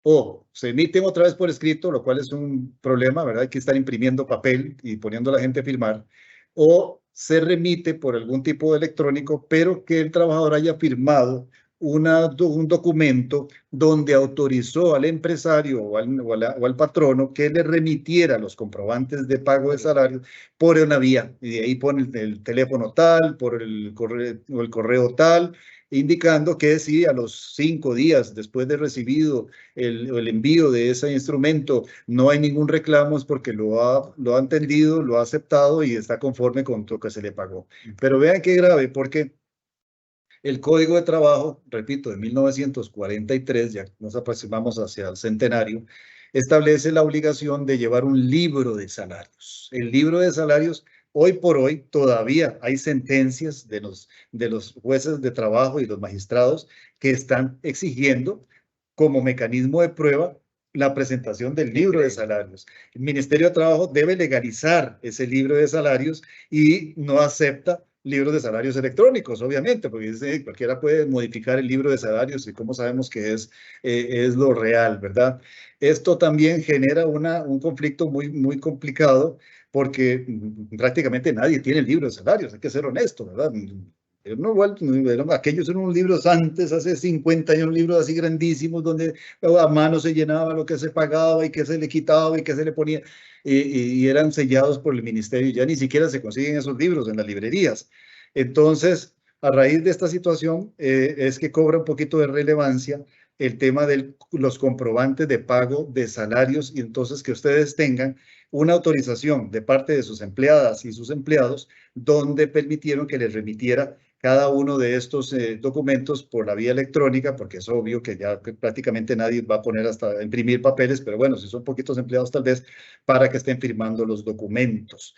O se emiten otra vez por escrito, lo cual es un problema, ¿verdad? Hay que estar imprimiendo papel y poniendo a la gente a firmar. O se remite por algún tipo de electrónico, pero que el trabajador haya firmado un documento donde autorizó al empresario o al patrono que le remitiera los comprobantes de pago de salario por una vía. Y ahí pone el teléfono tal, por el correo tal, indicando que si a los 5 días después de recibido el envío de ese instrumento no hay ningún reclamo, es porque lo ha entendido, lo ha aceptado y está conforme con lo que se le pagó. Pero vean qué grave, porque el Código de Trabajo, repito, de 1943, ya nos aproximamos hacia el centenario, establece la obligación de llevar un libro de salarios. El libro de salarios, hoy por hoy, todavía hay sentencias de los jueces de trabajo y los magistrados que están exigiendo como mecanismo de prueba la presentación del libro de salarios. El Ministerio de Trabajo debe legalizar ese libro de salarios y no acepta libros de salarios electrónicos, obviamente, porque cualquiera puede modificar el libro de salarios y cómo sabemos que es lo real, ¿verdad? Esto también genera un conflicto muy, muy complicado porque prácticamente nadie tiene el libro de salarios, hay que ser honesto, ¿verdad? Aquellos eran unos libros antes, hace 50 años, libros así grandísimos, donde a mano se llenaba lo que se pagaba y que se le quitaba y que se le ponía, y eran sellados por el ministerio. Ya ni siquiera se consiguen esos libros en las librerías. Entonces, a raíz de esta situación, es que cobra un poquito de relevancia el tema de los comprobantes de pago de salarios, y entonces que ustedes tengan una autorización de parte de sus empleadas y sus empleados donde permitieron que les remitiera cada uno de estos documentos por la vía electrónica, porque es obvio que ya prácticamente nadie va a poner hasta imprimir papeles, pero bueno, si son poquitos empleados tal vez, para que estén firmando los documentos.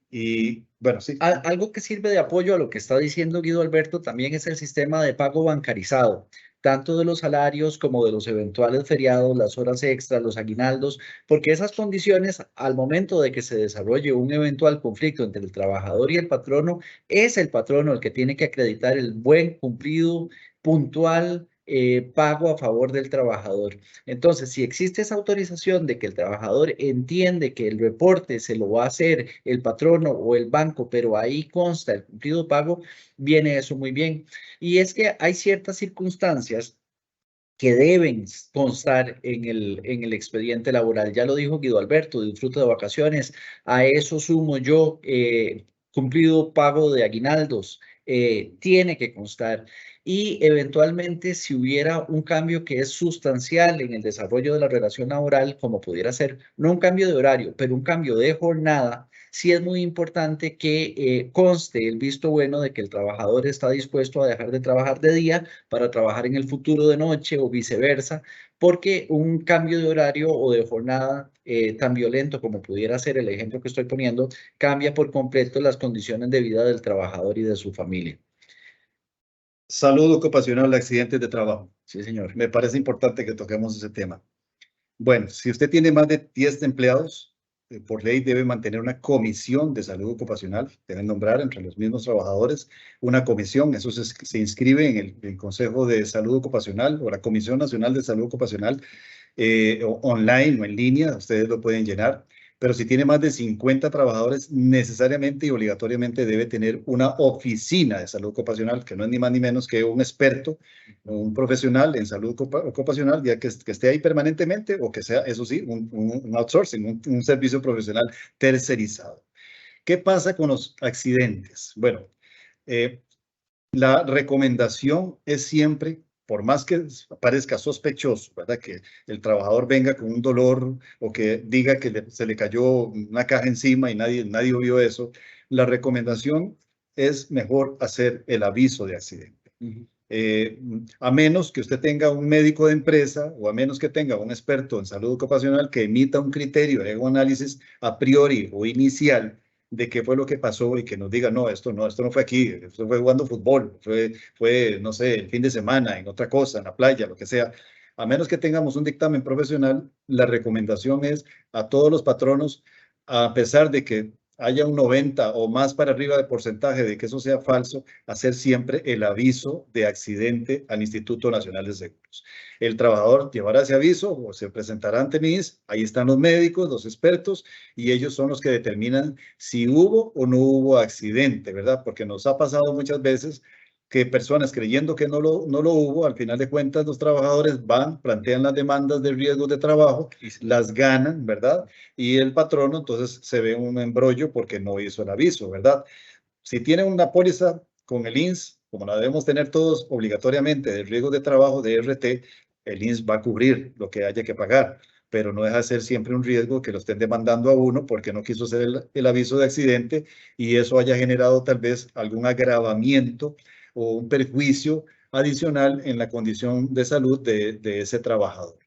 Y bueno, sí. Algo que sirve de apoyo a lo que está diciendo Guido Alberto también es el sistema de pago bancarizado, tanto de los salarios como de los eventuales feriados, las horas extras, los aguinaldos, porque esas condiciones, al momento de que se desarrolle un eventual conflicto entre el trabajador y el patrono, es el patrono el que tiene que acreditar el buen cumplido, puntual, pago a favor del trabajador. Entonces, si existe esa autorización de que el trabajador entiende que el reporte se lo va a hacer el patrono o el banco, pero ahí consta el cumplido pago, viene eso muy bien. Y es que hay ciertas circunstancias que deben constar en el expediente laboral. Ya lo dijo Guido Alberto, disfruta de vacaciones. A eso sumo yo cumplido pago de aguinaldos. Tiene que constar. Y eventualmente, si hubiera un cambio que es sustancial en el desarrollo de la relación laboral, como pudiera ser, no un cambio de horario, pero un cambio de jornada, sí es muy importante que conste el visto bueno de que el trabajador está dispuesto a dejar de trabajar de día para trabajar en el futuro de noche o viceversa, porque un cambio de horario o de jornada tan violento como pudiera ser el ejemplo que estoy poniendo, cambia por completo las condiciones de vida del trabajador y de su familia. Salud ocupacional, accidentes de trabajo. Sí, señor. Me parece importante que toquemos ese tema. Bueno, si usted tiene más de 10 empleados, por ley debe mantener una comisión de salud ocupacional. Deben nombrar entre los mismos trabajadores una comisión. Eso se inscribe en el Consejo de Salud Ocupacional o la Comisión Nacional de Salud Ocupacional online o en línea. Ustedes lo pueden llenar. Pero si tiene más de 50 trabajadores, necesariamente y obligatoriamente debe tener una oficina de salud ocupacional, que no es ni más ni menos que un experto, un profesional en salud ocupacional, ya que esté ahí permanentemente o que sea, eso sí, un outsourcing, un servicio profesional tercerizado. ¿Qué pasa con los accidentes? Bueno, la recomendación es siempre, por más que parezca sospechoso, ¿verdad? Que el trabajador venga con un dolor o que diga que se le cayó una caja encima y nadie vio eso, la recomendación es mejor hacer el aviso de accidente. A menos que usted tenga un médico de empresa o a menos que tenga un experto en salud ocupacional que emita un criterio de análisis a priori o inicial de qué fue lo que pasó y que nos diga, no, esto no fue aquí, esto fue jugando fútbol, fue, no sé, el fin de semana, en otra cosa, en la playa, lo que sea. A menos que tengamos un dictamen profesional, la recomendación es a todos los patronos, a pesar de que haya un 90 o más para arriba de porcentaje de que eso sea falso, hacer siempre el aviso de accidente al Instituto Nacional de Seguros. El trabajador llevará ese aviso o se presentará ante MIS, ahí están los médicos, los expertos, y ellos son los que determinan si hubo o no hubo accidente, ¿verdad? Porque nos ha pasado muchas veces que personas creyendo que no lo hubo, al final de cuentas los trabajadores van, plantean las demandas de riesgos de trabajo, las ganan, ¿verdad? Y el patrono entonces se ve un embrollo porque no hizo el aviso, ¿verdad? Si tiene una póliza con el INSS, como la debemos tener todos obligatoriamente de riesgos de trabajo, de RT, el INSS va a cubrir lo que haya que pagar, pero no deja de ser siempre un riesgo que lo estén demandando a uno porque no quiso hacer el aviso de accidente y eso haya generado tal vez algún agravamiento o un perjuicio adicional en la condición de salud de ese trabajador.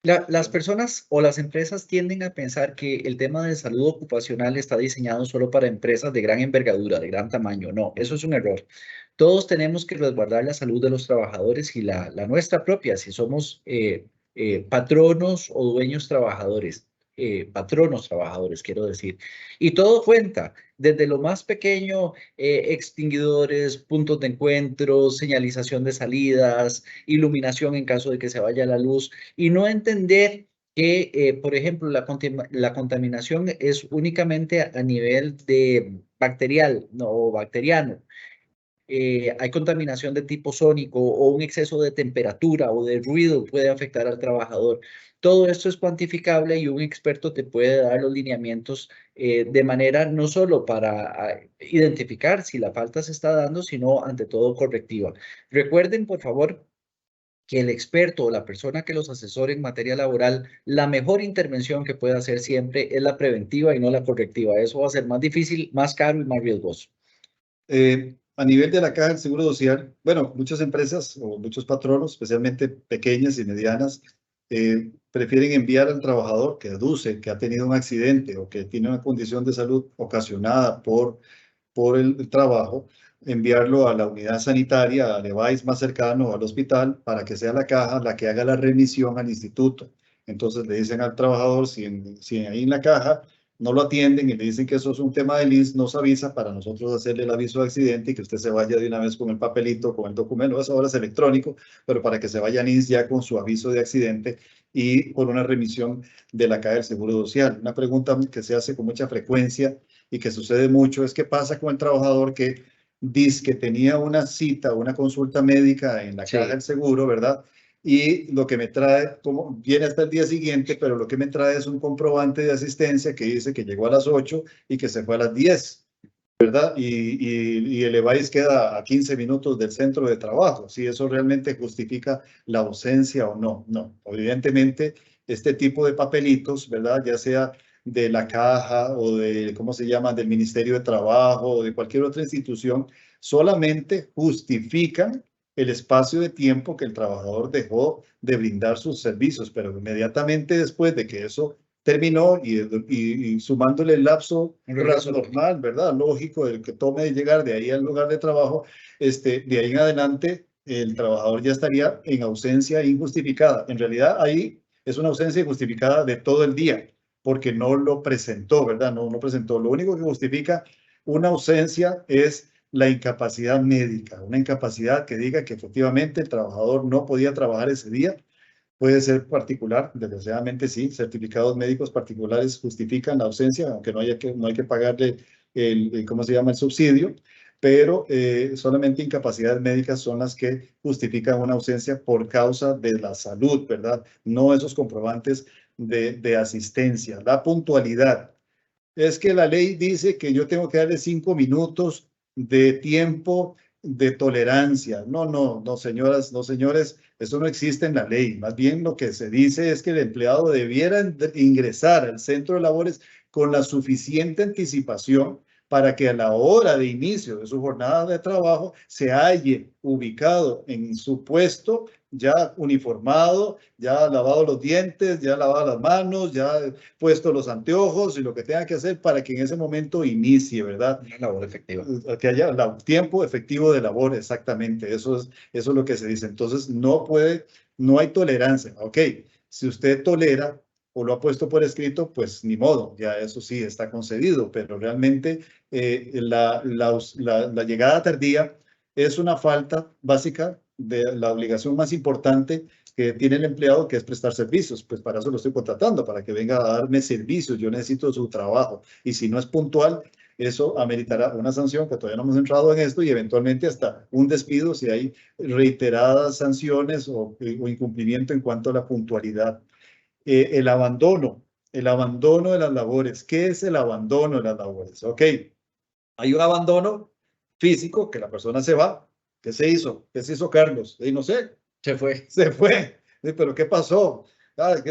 Las personas o las empresas tienden a pensar que el tema de salud ocupacional está diseñado solo para empresas de gran envergadura, de gran tamaño. No, eso es un error. Todos tenemos que resguardar la salud de los trabajadores y la nuestra propia, si somos patronos o dueños trabajadores. Patronos trabajadores, quiero decir. Y todo cuenta, desde lo más pequeño, extinguidores, puntos de encuentro, señalización de salidas, iluminación en caso de que se vaya la luz, y no entender que, por ejemplo, la contaminación es únicamente a nivel de bacterial, no bacteriano. Hay contaminación de tipo sónico o un exceso de temperatura o de ruido puede afectar al trabajador. Todo esto es cuantificable y un experto te puede dar los lineamientos de manera no solo para identificar si la falta se está dando, sino ante todo correctiva. Recuerden, por favor, que el experto o la persona que los asesore en materia laboral, la mejor intervención que puede hacer siempre es la preventiva y no la correctiva. Eso va a ser más difícil, más caro y más riesgoso. A nivel de la Caja del Seguro Social, bueno, muchas empresas o muchos patronos, especialmente pequeñas y medianas, prefieren enviar al trabajador que deduce que ha tenido un accidente o que tiene una condición de salud ocasionada por el trabajo, enviarlo a la unidad sanitaria, al EVAIS más cercano, al hospital, para que sea la caja la que haga la remisión al instituto. Entonces le dicen al trabajador, si ahí en la caja no lo atienden y le dicen que eso es un tema del INSS, nos avisa para nosotros hacerle el aviso de accidente y que usted se vaya de una vez con el papelito, con el documento, eso ahora es electrónico, pero para que se vaya al INSS ya con su aviso de accidente y por una remisión de la Caja del Seguro Social. Una pregunta que se hace con mucha frecuencia y que sucede mucho es qué pasa con el trabajador que dice que tenía una cita, una consulta médica en la Caja del Seguro, ¿verdad? y lo que me trae, como viene hasta el día siguiente, pero lo que me trae es un comprobante de asistencia que dice que llegó a las 8 y que se fue a las 10. ¿Verdad? Y el EVAIS queda a 15 minutos del centro de trabajo. Si eso realmente justifica la ausencia o no. No, evidentemente este tipo de papelitos, ¿verdad? Ya sea de la caja o de, ¿cómo se llama?, del Ministerio de Trabajo o de cualquier otra institución, solamente justifican el espacio de tiempo que el trabajador dejó de brindar sus servicios, pero inmediatamente después de que eso terminó y sumándole el lapso normal, ¿verdad? Lógico, el que tome de llegar de ahí al lugar de trabajo, de ahí en adelante el trabajador ya estaría en ausencia injustificada. En realidad ahí es una ausencia injustificada de todo el día, porque no lo presentó, ¿verdad? No presentó. Lo único que justifica una ausencia es la incapacidad médica, una incapacidad que diga que efectivamente el trabajador no podía trabajar ese día. Puede ser particular, desgraciadamente sí, certificados médicos particulares justifican la ausencia, aunque no hay que pagarle ¿cómo se llama?, el subsidio, pero solamente incapacidades médicas son las que justifican una ausencia por causa de la salud, ¿verdad? No esos comprobantes de asistencia. La puntualidad. Es que la ley dice que yo tengo que darle 5 minutos de tiempo de tolerancia. No, señoras, no, señores, eso no existe en la ley. Más bien lo que se dice es que el empleado debiera ingresar al centro de labores con la suficiente anticipación para que a la hora de inicio de su jornada de trabajo se halle ubicado en su puesto, ya uniformado, ya lavado los dientes, ya lavado las manos, ya puesto los anteojos y lo que tenga que hacer para que en ese momento inicie, ¿verdad? Una labor efectiva. Que haya tiempo efectivo de labor, exactamente. Eso es lo que se dice. Entonces, no hay tolerancia. Ok, si usted tolera o lo ha puesto por escrito, pues ni modo, ya eso sí está concedido, pero realmente la llegada tardía es una falta básica de la obligación más importante que tiene el empleado, que es prestar servicios. Pues para eso lo estoy contratando, para que venga a darme servicios. Yo necesito su trabajo. Y si no es puntual, eso ameritará una sanción, que todavía no hemos entrado en esto, y eventualmente hasta un despido si hay reiteradas sanciones o incumplimiento en cuanto a la puntualidad. El abandono de las labores. ¿Qué es el abandono de las labores? Ok, hay un abandono físico, que la persona se va. ¿Qué se hizo? ¿Qué se hizo Carlos? Y no sé. Se fue. Se fue. ¿Pero qué pasó?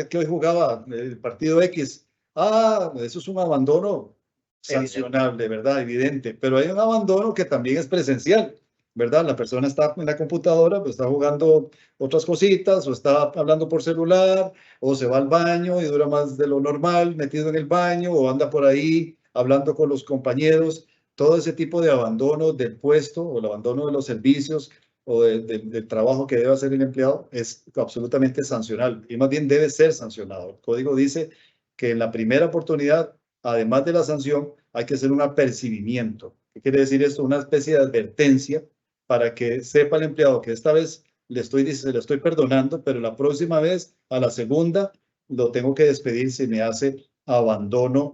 Que hoy jugaba el partido X. Eso es un abandono sancionable, ¿verdad? Evidente. Pero hay un abandono que también es presencial, ¿verdad? La persona está en la computadora, pues está jugando otras cositas, o está hablando por celular, o se va al baño y dura más de lo normal metido en el baño, o anda por ahí hablando con los compañeros. Todo ese tipo de abandono del puesto o el abandono de los servicios o del trabajo que debe hacer el empleado es absolutamente sancionable, y más bien debe ser sancionado. El código dice que en la primera oportunidad, además de la sanción, hay que hacer un apercibimiento. ¿Qué quiere decir esto? Una especie de advertencia para que sepa el empleado que esta vez le estoy perdonando, pero la próxima vez, a la segunda, lo tengo que despedir si me hace abandono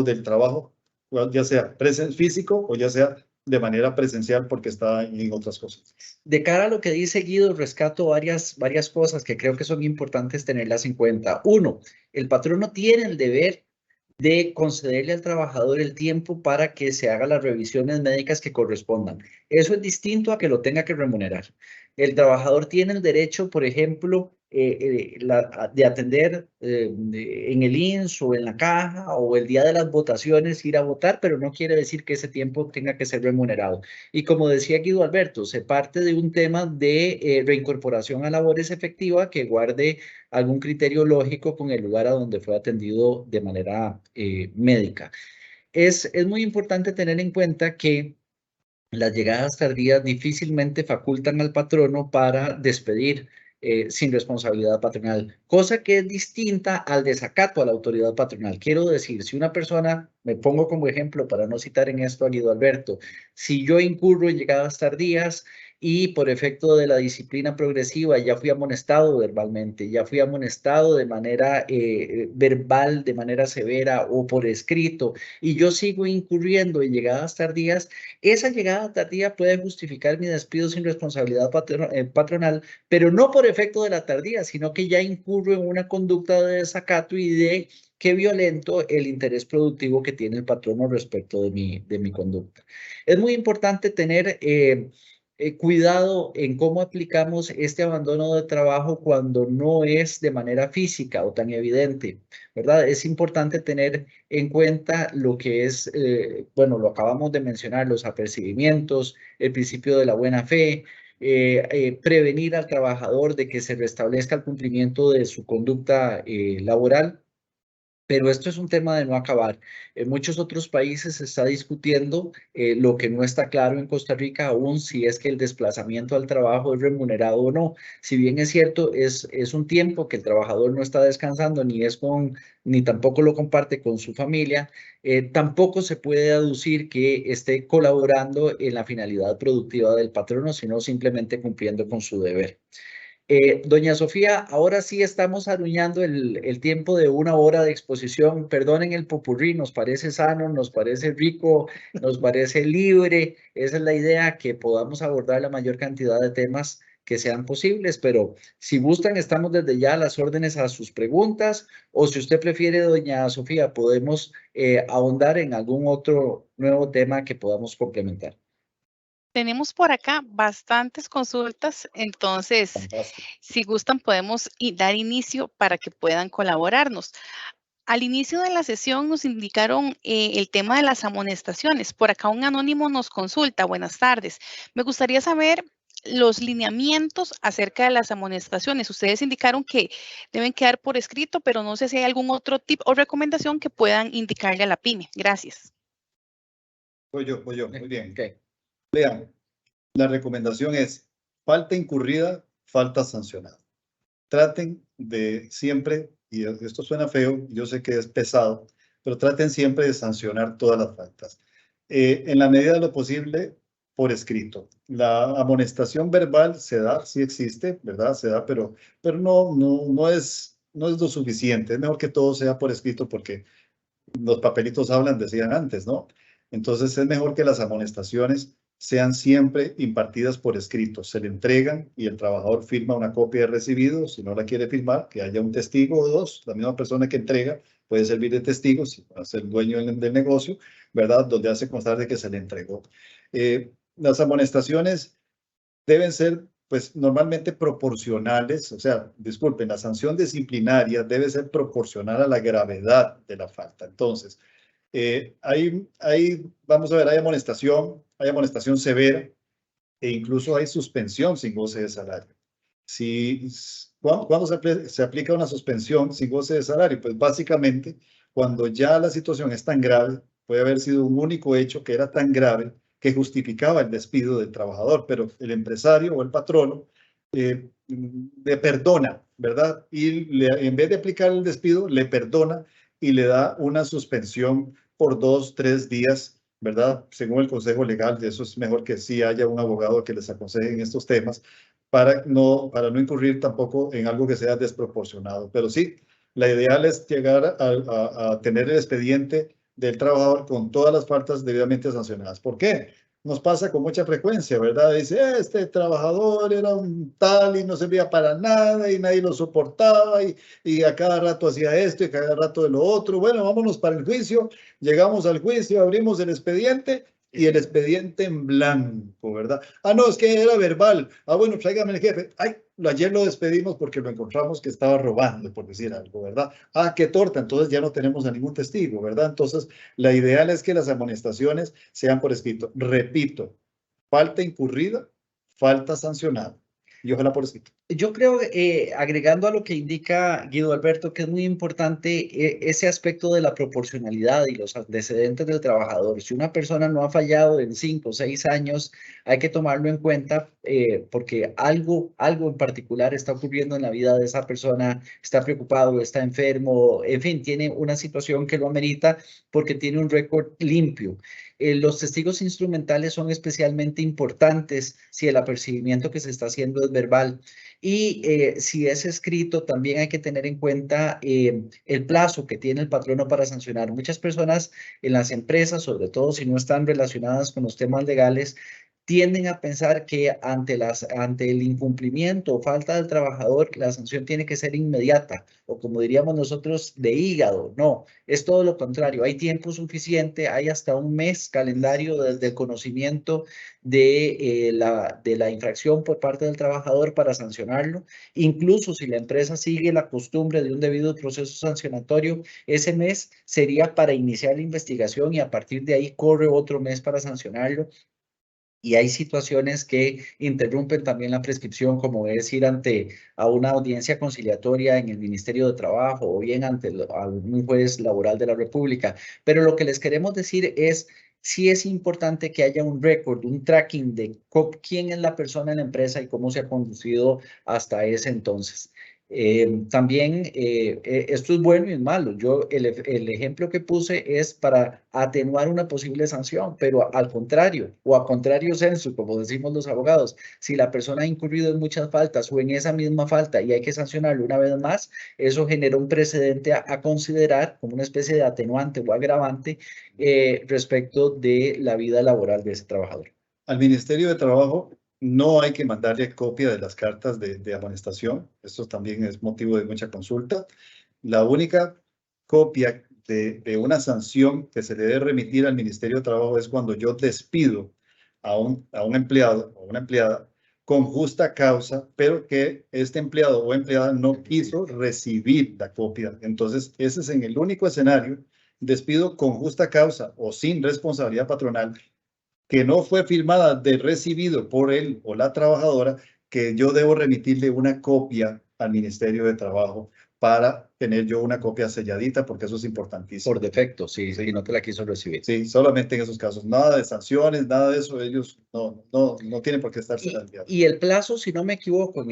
del trabajo, ya sea físico o ya sea de manera presencial porque está en otras cosas. De cara a lo que dice Guido, rescato varias cosas que creo que son importantes tenerlas en cuenta. Uno, el patrono tiene el deber de concederle al trabajador el tiempo para que se haga las revisiones médicas que correspondan. Eso es distinto a que lo tenga que remunerar. El trabajador tiene el derecho, por ejemplo, de atender en el INSS o en la caja o el día de las votaciones, ir a votar, pero no quiere decir que ese tiempo tenga que ser remunerado. Y como decía Guido Alberto, se parte de un tema de reincorporación a labores efectiva que guarde algún criterio lógico con el lugar a donde fue atendido de manera médica. Es muy importante tener en cuenta que las llegadas tardías difícilmente facultan al patrono para despedir sin responsabilidad patronal, cosa que es distinta al desacato a la autoridad patronal. Quiero decir, si una persona Me pongo como ejemplo, para no citar en esto a Guido Alberto, si yo incurro en llegadas tardías y por efecto de la disciplina progresiva ya fui amonestado verbalmente, ya fui amonestado de manera verbal, de manera severa o por escrito, y yo sigo incurriendo en llegadas tardías, esa llegada tardía puede justificar mi despido sin responsabilidad patronal, pero no por efecto de la tardía, sino que ya incurro en una conducta de desacato y de que violento el interés productivo que tiene el patrono respecto de mi conducta. Es muy importante tener cuidado en cómo aplicamos este abandono de trabajo cuando no es de manera física o tan evidente, ¿verdad? Es importante tener en cuenta lo que es, bueno, lo acabamos de mencionar, los apercibimientos, el principio de la buena fe, prevenir al trabajador de que se restablezca el cumplimiento de su conducta laboral. Pero esto es un tema de no acabar. En muchos otros países se está discutiendo lo que no está claro en Costa Rica aún, si es que el desplazamiento al trabajo es remunerado o no. Si bien es cierto, es un tiempo que el trabajador no está descansando ni tampoco lo comparte con su familia, tampoco se puede aducir que esté colaborando en la finalidad productiva del patrono, sino simplemente cumpliendo con su deber. Doña Sofía, ahora sí estamos aruñando el tiempo de 1 hora de exposición. Perdonen el popurrí, nos parece sano, nos parece rico, nos parece libre. Esa es la idea, que podamos abordar la mayor cantidad de temas que sean posibles, pero si gustan, estamos desde ya a las órdenes a sus preguntas, o si usted prefiere, doña Sofía, podemos ahondar en algún otro nuevo tema que podamos complementar. Tenemos por acá bastantes consultas, entonces, Fantástico. si gustan, podemos dar inicio para que puedan colaborarnos. Al inicio de la sesión nos indicaron el tema de las amonestaciones. Por acá un anónimo nos consulta. Buenas tardes. Me gustaría saber los lineamientos acerca de las amonestaciones. Ustedes indicaron que deben quedar por escrito, pero no sé si hay algún otro tip o recomendación que puedan indicarle a la pyme. Gracias. Voy yo, muy bien. Okay. Vean, la recomendación es falta incurrida, falta sancionada. Traten de siempre, y esto suena feo, yo sé que es pesado, pero traten siempre de sancionar todas las faltas. En la medida de lo posible, por escrito. La amonestación verbal se da, sí existe, ¿verdad? Se da, pero no es lo suficiente. Es mejor que todo sea por escrito porque los papelitos hablan, decían antes, ¿no? Entonces es mejor que las amonestaciones sean siempre impartidas por escrito. Se le entregan y el trabajador firma una copia de recibido. Si no la quiere firmar, que haya un testigo o dos. La misma persona que entrega puede servir de testigo, si va a ser el dueño del negocio, ¿verdad? Donde hace constar de que se le entregó. Las amonestaciones deben ser, pues, normalmente proporcionales. O sea, disculpen, la sanción disciplinaria debe ser proporcional a la gravedad de la falta. Entonces, vamos a ver, hay amonestación severa e incluso hay suspensión sin goce de salario. ¿Cuándo se aplica una suspensión sin goce de salario? Pues básicamente cuando ya la situación es tan grave, puede haber sido un único hecho que era tan grave que justificaba el despido del trabajador, pero el empresario o el patrono le perdona, ¿verdad? Y en vez de aplicar el despido, le perdona y le da una suspensión por 2, 3 días, ¿verdad? Según el consejo legal, de eso es mejor que sí haya un abogado que les aconseje en estos temas para no incurrir tampoco en algo que sea desproporcionado. Pero sí, la ideal es llegar a tener el expediente del trabajador con todas las faltas debidamente sancionadas. ¿Por qué? Nos pasa con mucha frecuencia, ¿verdad? Dice, este trabajador era un tal y no servía para nada y nadie lo soportaba y a cada rato hacía esto y a cada rato de lo otro. Bueno, vámonos para el juicio. Llegamos al juicio, abrimos el expediente y el expediente en blanco, ¿verdad? Ah, no, es que era verbal. Ah, bueno, tráigame el jefe. Ay, ayer lo despedimos porque lo encontramos que estaba robando, por decir algo, ¿verdad? Ah, qué torta, entonces ya no tenemos a ningún testigo, ¿verdad? Entonces, la ideal es que las amonestaciones sean por escrito. Repito, falta incurrida, falta sancionada. y ojalá por escrito. Yo creo, agregando a lo que indica Guido Alberto, que es muy importante ese aspecto de la proporcionalidad y los antecedentes del trabajador. Si una persona no ha fallado en 5 o 6 años, hay que tomarlo en cuenta porque algo en particular está ocurriendo en la vida de esa persona, está preocupado, está enfermo, en fin, tiene una situación que lo amerita porque tiene un récord limpio. Los testigos instrumentales son especialmente importantes si el apercibimiento que se está haciendo es verbal. Y si es escrito, también hay que tener en cuenta el plazo que tiene el patrono para sancionar. Muchas personas en las empresas, sobre todo si no están relacionadas con los temas legales, tienden a pensar que ante el incumplimiento o falta del trabajador, la sanción tiene que ser inmediata o como diríamos nosotros, de hígado. No, es todo lo contrario. Hay tiempo suficiente, hay hasta un mes calendario desde el conocimiento de la infracción por parte del trabajador para sancionarlo. Incluso si la empresa sigue la costumbre de un debido proceso sancionatorio, ese mes sería para iniciar la investigación y a partir de ahí corre otro mes para sancionarlo. Y hay situaciones que interrumpen también la prescripción, como es ir a una audiencia conciliatoria en el Ministerio de Trabajo o bien ante un juez laboral de la República. Pero lo que les queremos decir es, sí es importante que haya un récord, un tracking de quién es la persona en la empresa y cómo se ha conducido hasta ese entonces. También esto es bueno y es malo. El ejemplo que puse es para atenuar una posible sanción, pero al contrario, o a contrario sensu, como decimos los abogados, si la persona ha incurrido en muchas faltas o en esa misma falta y hay que sancionarlo una vez más, eso genera un precedente a considerar como una especie de atenuante o agravante respecto de la vida laboral de ese trabajador. Al Ministerio de Trabajo no hay que mandarle copia de las cartas de amonestación. Esto también es motivo de mucha consulta. La única copia de una sanción que se le debe remitir al Ministerio de Trabajo es cuando yo despido a un empleado o una empleada con justa causa, pero que este empleado o empleada no quiso recibir la copia. Entonces, ese es en el único escenario, despido con justa causa o sin responsabilidad patronal, que no fue firmada de recibido por él o la trabajadora, que yo debo remitirle una copia al Ministerio de Trabajo para tener yo una copia selladita, porque eso es importantísimo. Por defecto, sí, sí, no te la quiso recibir. Sí, solamente en esos casos. Nada de sanciones, nada de eso. Ellos no tienen por qué estarse enviando. Y el plazo, si no me equivoco, en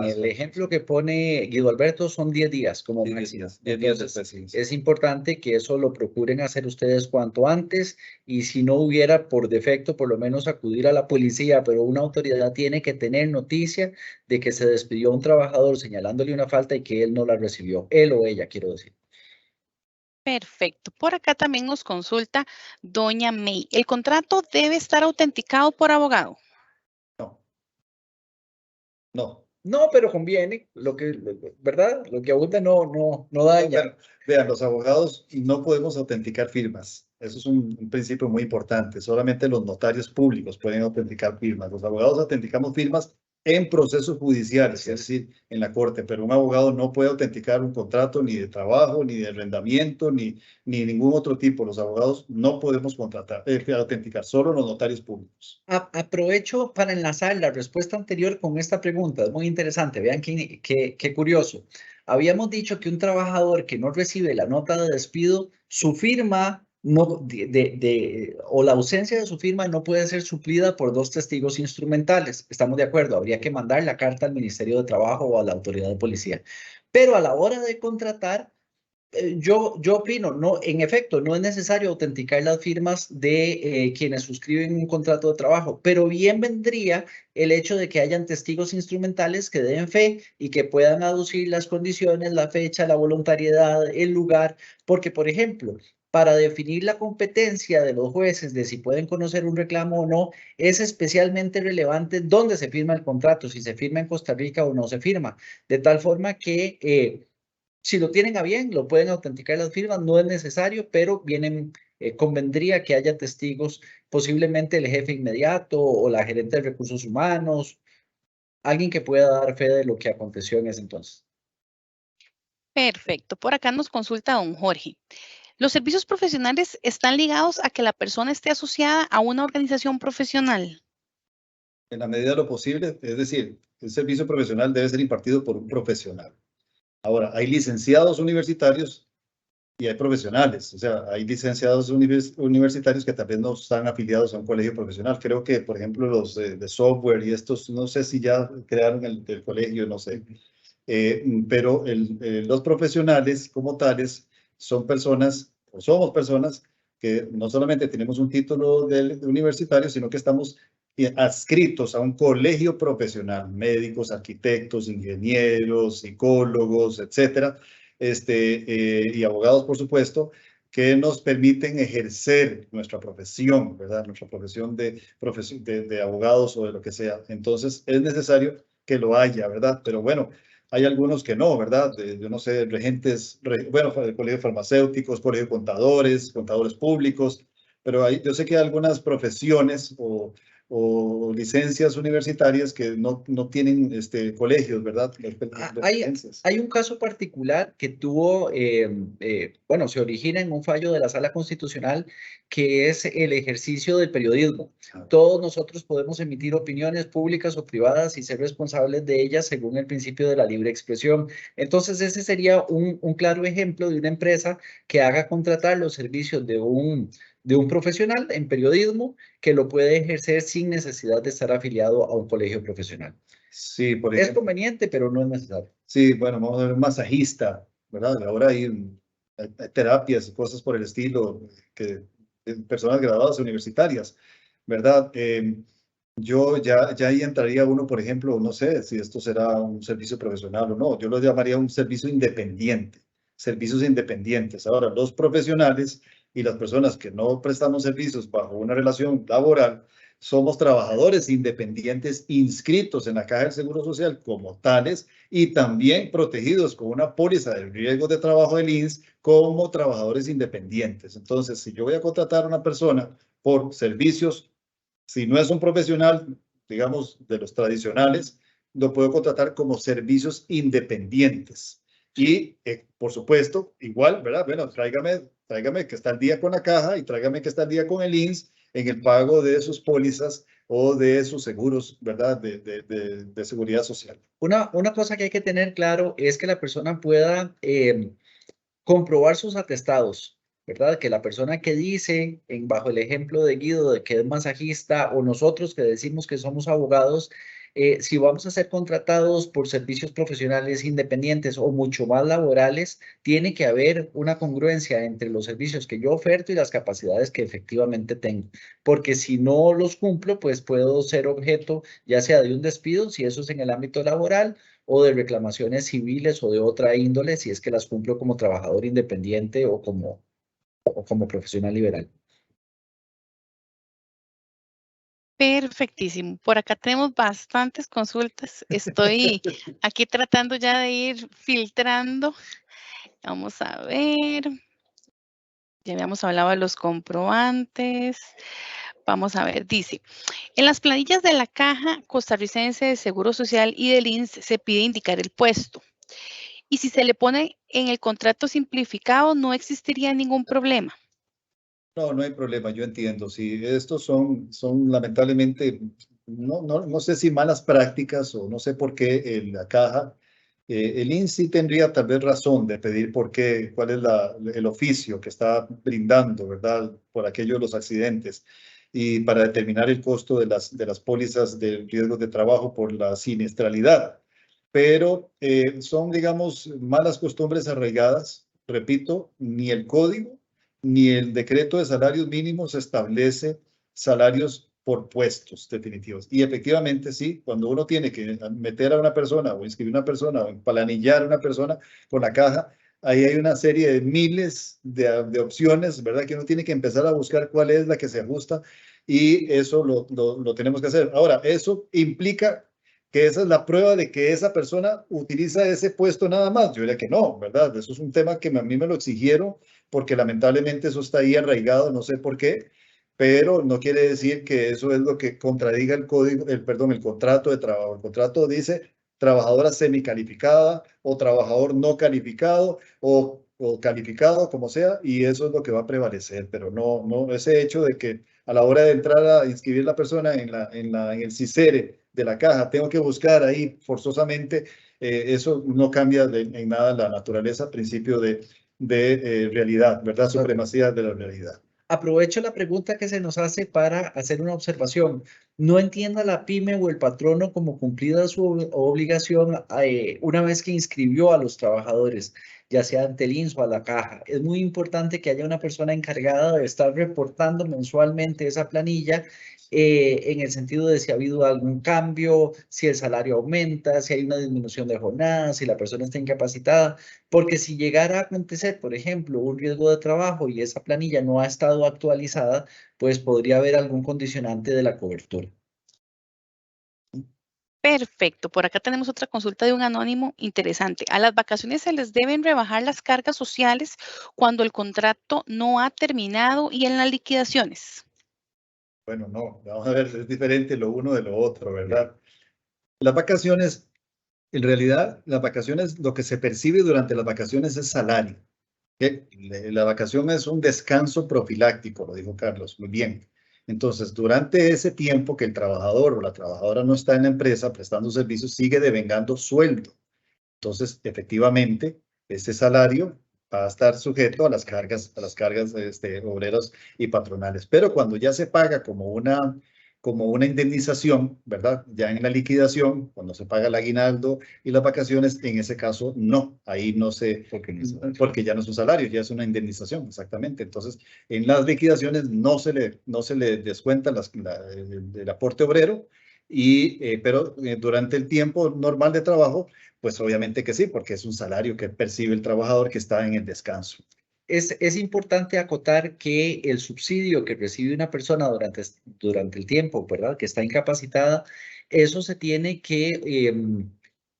el ejemplo que pone Guido Alberto, son 10 días como máximo. 10 días después, sí. Es importante que eso lo procuren hacer ustedes cuanto antes y si no hubiera por defecto, por lo menos acudir a la policía, pero una autoridad tiene que tener noticia de que se despidió a un trabajador señalándole una falta y que él no la recibió, él o ella, quiero decir. Perfecto. Por acá también nos consulta doña May. ¿El contrato debe estar autenticado por abogado? No, pero conviene, ¿verdad? Lo que abunda no daña. Bueno, vean, los abogados no podemos autenticar firmas. Eso es un principio muy importante. Solamente los notarios públicos pueden autenticar firmas. Los abogados autenticamos firmas en procesos judiciales, es decir, en la corte, pero un abogado no puede autenticar un contrato ni de trabajo, ni de arrendamiento, ni ningún otro tipo. Los abogados no podemos autenticar, solo los notarios públicos. Aprovecho para enlazar la respuesta anterior con esta pregunta, es muy interesante, vean qué curioso. Habíamos dicho que un trabajador que no recibe la nota de despido, su firma o la ausencia de su firma no puede ser suplida por 2 testigos instrumentales. Estamos de acuerdo, habría que mandar la carta al Ministerio de Trabajo o a la autoridad de policía. Pero a la hora de contratar, yo opino, no, en efecto, no es necesario autenticar las firmas de quienes suscriben un contrato de trabajo, pero bien vendría el hecho de que hayan testigos instrumentales que den fe y que puedan aducir las condiciones, la fecha, la voluntariedad, el lugar, porque, por ejemplo, para definir la competencia de los jueces de si pueden conocer un reclamo o no, es especialmente relevante dónde se firma el contrato, si se firma en Costa Rica o no se firma, de tal forma que si lo tienen a bien, lo pueden autenticar las firmas, no es necesario, pero convendría que haya testigos, posiblemente el jefe inmediato o la gerente de recursos humanos, alguien que pueda dar fe de lo que aconteció en ese entonces. Perfecto. Por acá nos consulta don Jorge. ¿Los servicios profesionales están ligados a que la persona esté asociada a una organización profesional? en la medida de lo posible, es decir, el servicio profesional debe ser impartido por un profesional. Ahora, hay licenciados universitarios y hay profesionales, o sea, hay licenciados universitarios que también no están afiliados a un colegio profesional. Creo que, por ejemplo, los de software y estos, no sé si ya crearon el colegio, no sé. Pero los profesionales como tales son personas, o somos personas, que no solamente tenemos un título universitario, sino que estamos adscritos a un colegio profesional, médicos, arquitectos, ingenieros, psicólogos, etcétera, y abogados, por supuesto, que nos permiten ejercer nuestra profesión, ¿verdad? Nuestra profesión de abogados o de lo que sea. Entonces, es necesario que lo haya, ¿verdad? Pero bueno, hay algunos que no, ¿verdad? Yo no sé, regentes, bueno, colegios farmacéuticos, colegios de contadores públicos, pero yo sé que hay algunas profesiones o licencias universitarias que no tienen colegios, ¿verdad? Hay un caso particular que tuvo, bueno, se origina en un fallo de la Sala Constitucional, que es el ejercicio del periodismo. Todos nosotros podemos emitir opiniones públicas o privadas y ser responsables de ellas según el principio de la libre expresión. Entonces, ese sería un claro ejemplo de una empresa que haga contratar los servicios de un profesional en periodismo que lo puede ejercer sin necesidad de estar afiliado a un colegio profesional. Sí, por ejemplo. Es conveniente, pero no es necesario. Sí, bueno, vamos a ver masajista, ¿verdad? Ahora hay terapias y cosas por el estilo, que personas graduadas universitarias, ¿verdad? Yo ya ahí entraría uno, por ejemplo, no sé si esto será un servicio profesional o no, yo lo llamaría un servicio independiente, servicios independientes. Ahora, los profesionales y las personas que no prestamos servicios bajo una relación laboral, somos trabajadores independientes inscritos en la Caja del Seguro Social como tales y también protegidos con una póliza de riesgo de trabajo del INSS como trabajadores independientes. Entonces, si yo voy a contratar a una persona por servicios, si no es un profesional, digamos, de los tradicionales, lo puedo contratar como servicios independientes. Y, por supuesto, igual, ¿verdad? Bueno, tráigame que está al día con la caja y tráigame que está al día con el INSS en el pago de sus pólizas o de sus seguros, ¿verdad? De seguridad social. Una cosa que hay que tener claro es que la persona pueda comprobar sus atestados, ¿verdad? Que la persona que dice, bajo el ejemplo de Guido, de que es masajista, o nosotros que decimos que somos abogados, si vamos a ser contratados por servicios profesionales independientes o mucho más laborales, tiene que haber una congruencia entre los servicios que yo oferto y las capacidades que efectivamente tengo. Porque si no los cumplo, pues puedo ser objeto ya sea de un despido, si eso es en el ámbito laboral, o de reclamaciones civiles o de otra índole, si es que las cumplo como trabajador independiente o como profesional liberal. Perfectísimo. Por acá tenemos bastantes consultas. Estoy aquí tratando ya de ir filtrando. Vamos a ver. Ya habíamos hablado de los comprobantes. Vamos a ver, dice, en las planillas de la Caja Costarricense de Seguro Social y del INSS se pide indicar el puesto. Y si se le pone en el contrato simplificado, no existiría ningún problema. No hay problema, yo entiendo. Sí, estos son lamentablemente, no sé si malas prácticas o no sé por qué en la caja. El INSS tendría tal vez razón de pedir cuál es el oficio que está brindando, ¿verdad? Por aquello de los accidentes y para determinar el costo de las pólizas de riesgos de trabajo por la siniestralidad. Pero son, digamos, malas costumbres arraigadas. Repito, ni el código ni el decreto de salarios mínimos establece salarios por puestos definitivos. Y efectivamente, sí, cuando uno tiene que meter a una persona o inscribir a una persona o emplanillar a una persona con la caja, ahí hay una serie de miles de opciones, ¿verdad? Que uno tiene que empezar a buscar cuál es la que se ajusta y eso lo tenemos que hacer. Ahora, eso implica que esa es la prueba de que esa persona utiliza ese puesto nada más. Yo diría que no, ¿verdad? Eso es un tema que a mí me lo exigieron porque lamentablemente eso está ahí arraigado, no sé por qué, pero no quiere decir que eso es lo que contradiga el contrato de trabajo. El contrato dice trabajadora semicalificada o trabajador no calificado o calificado, como sea, y eso es lo que va a prevalecer, pero no ese hecho de que a la hora de entrar a inscribir la persona en el CICERE de la caja, tengo que buscar ahí forzosamente, eso no cambia en nada la naturaleza, principio de realidad, ¿verdad? Supremacía de la realidad. Aprovecho la pregunta que se nos hace para hacer una observación. No entienda la pyme o el patrono como cumplida su obligación una vez que inscribió a los trabajadores, ya sea ante el INS o a la caja. Es muy importante que haya una persona encargada de estar reportando mensualmente esa planilla en el sentido de si ha habido algún cambio, si el salario aumenta, si hay una disminución de jornada, si la persona está incapacitada. Porque si llegara a acontecer, por ejemplo, un riesgo de trabajo y esa planilla no ha estado actualizada, pues podría haber algún condicionante de la cobertura. Perfecto. Por acá tenemos otra consulta de un anónimo interesante. ¿A las vacaciones se les deben rebajar las cargas sociales cuando el contrato no ha terminado y en las liquidaciones? Bueno, no, vamos a ver, es diferente lo uno de lo otro, ¿verdad? Las vacaciones, en realidad, las vacaciones, lo que se percibe durante las vacaciones es salario. La vacación es un descanso profiláctico, lo dijo Carlos, muy bien. Entonces, durante ese tiempo que el trabajador o la trabajadora no está en la empresa prestando servicios, sigue devengando sueldo. Entonces, efectivamente, ese salario va a estar sujeto a las cargas obreras y patronales. Pero cuando ya se paga como una indemnización, ¿verdad? Ya en la liquidación, cuando se paga el aguinaldo y las vacaciones, en ese caso no, ahí no se, porque ya no es un salario, ya es una indemnización, exactamente. Entonces, en las liquidaciones no se le descuenta el aporte obrero, pero durante el tiempo normal de trabajo, pues obviamente que sí, porque es un salario que percibe el trabajador que está en el descanso. Es importante acotar que el subsidio que recibe una persona durante el tiempo, ¿verdad?, que está incapacitada, eso se tiene que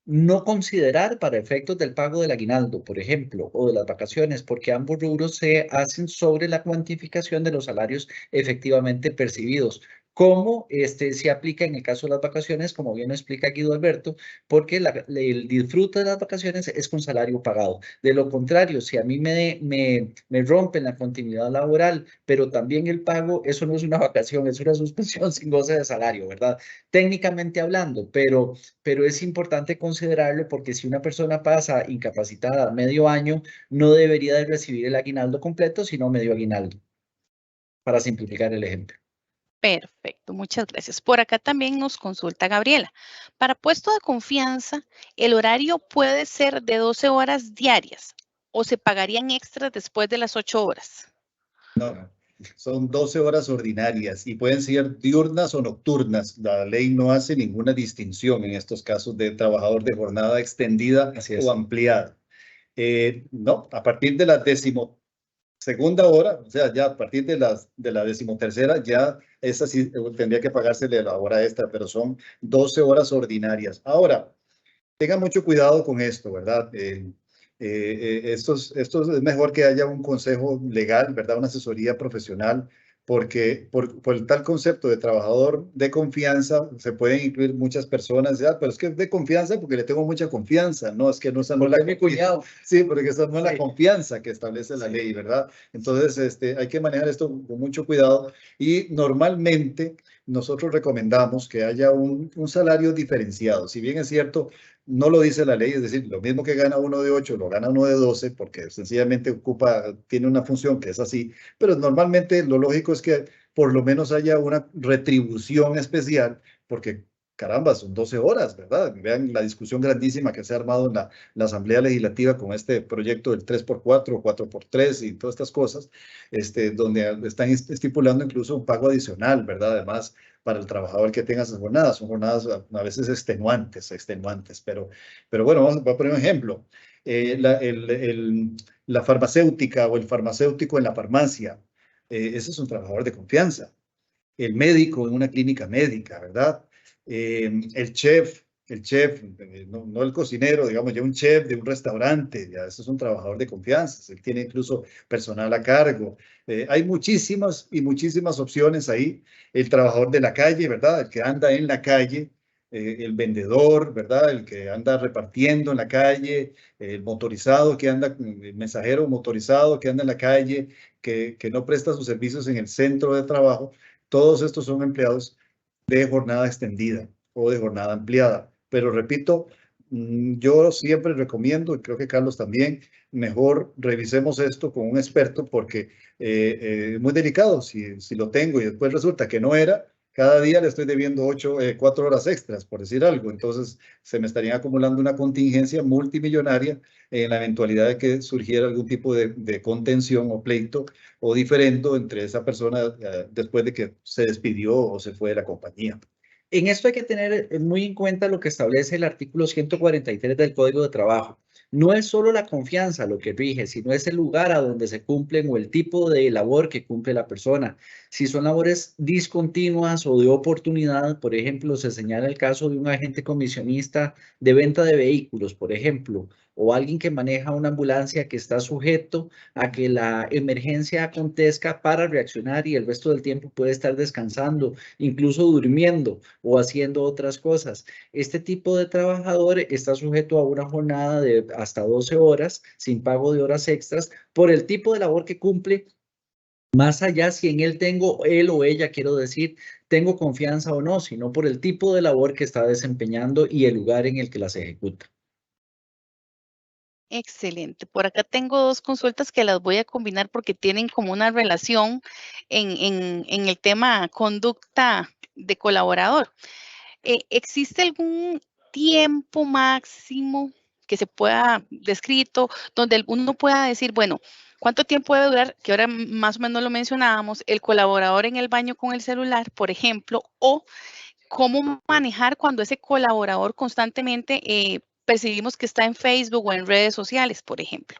no considerar para efectos del pago del aguinaldo, por ejemplo, o de las vacaciones, porque ambos rubros se hacen sobre la cuantificación de los salarios efectivamente percibidos. ¿Cómo se aplica en el caso de las vacaciones, como bien lo explica Guido Alberto, porque el disfrute de las vacaciones es con salario pagado? De lo contrario, si a mí me rompen la continuidad laboral, pero también el pago, eso no es una vacación, es una suspensión sin goce de salario, ¿verdad? Técnicamente hablando, pero es importante considerarlo porque si una persona pasa incapacitada medio año, no debería de recibir el aguinaldo completo, sino medio aguinaldo, para simplificar el ejemplo. Perfecto, muchas gracias. Por acá también nos consulta Gabriela. Para puesto de confianza, ¿el horario puede ser de 12 horas diarias o se pagarían extras después de las 8 horas? No, son 12 horas ordinarias y pueden ser diurnas o nocturnas. La ley no hace ninguna distinción en estos casos de trabajador de jornada extendida o ampliada. No, a partir de la 12ª hora, o sea, ya a partir de la 13ª, ya esa sí tendría que pagársele la hora extra, pero son 12 horas ordinarias. Ahora, tengan mucho cuidado con esto, ¿verdad? Esto es mejor que haya un consejo legal, ¿verdad? Una asesoría profesional, porque por el tal concepto de trabajador de confianza se pueden incluir muchas personas, ya, pero es que es de confianza porque le tengo mucha confianza, no, es que no es mi cuñado. Sí, porque esa no es la confianza que establece la ley, ¿verdad? Entonces, hay que manejar esto con mucho cuidado y normalmente nosotros recomendamos que haya un salario diferenciado. Si bien es cierto, no lo dice la ley, es decir, lo mismo que gana uno de 8, lo gana uno de 12, porque sencillamente tiene una función que es así, pero normalmente lo lógico es que por lo menos haya una retribución especial, porque caramba, son 12 horas, ¿verdad? Vean la discusión grandísima que se ha armado en la Asamblea Legislativa con este proyecto del 3x4, 4x3 y todas estas cosas, donde están estipulando incluso un pago adicional, ¿verdad? Además, para el trabajador que tenga esas jornadas. Son jornadas a veces extenuantes, pero bueno, voy a poner un ejemplo. La farmacéutica o el farmacéutico en la farmacia, ese es un trabajador de confianza. El médico en una clínica médica, ¿verdad? El chef, no el cocinero, digamos, ya un chef de un restaurante, ya eso es un trabajador de confianza, él tiene incluso personal a cargo. Hay muchísimas y muchísimas opciones ahí. El trabajador de la calle, ¿verdad? El que anda en la calle, el vendedor, ¿verdad? El que anda repartiendo en la calle, el motorizado que anda, el mensajero motorizado que anda en la calle, que no presta sus servicios en el centro de trabajo. todos estos son empleados de jornada extendida o de jornada ampliada. Pero repito, yo siempre recomiendo, y creo que Carlos también, mejor revisemos esto con un experto porque es muy delicado. Si lo tengo y después resulta que no era, cada día le estoy debiendo 4 horas extras, por decir algo. Entonces, se me estaría acumulando una contingencia multimillonaria en la eventualidad de que surgiera algún tipo de contención o pleito o diferendo entre esa persona después de que se despidió o se fue de la compañía. En esto hay que tener muy en cuenta lo que establece el artículo 143 del Código de Trabajo. No es solo la confianza lo que rige, sino es el lugar a donde se cumplen o el tipo de labor que cumple la persona. Si son labores discontinuas o de oportunidad, por ejemplo, se señala el caso de un agente comisionista de venta de vehículos, por ejemplo, o alguien que maneja una ambulancia que está sujeto a que la emergencia acontezca para reaccionar y el resto del tiempo puede estar descansando, incluso durmiendo o haciendo otras cosas. Este tipo de trabajador está sujeto a una jornada de hasta 12 horas sin pago de horas extras por el tipo de labor que cumple, más allá si en él o ella, quiero decir, tengo confianza o no, sino por el tipo de labor que está desempeñando y el lugar en el que las ejecuta. Excelente. Por acá tengo 2 consultas que las voy a combinar porque tienen como una relación en el tema conducta de colaborador. ¿Existe algún tiempo máximo que se pueda descrito donde uno pueda decir, bueno, cuánto tiempo debe durar, que ahora más o menos lo mencionábamos, el colaborador en el baño con el celular, por ejemplo, o cómo manejar cuando ese colaborador constantemente percibimos que está en Facebook o en redes sociales, por ejemplo?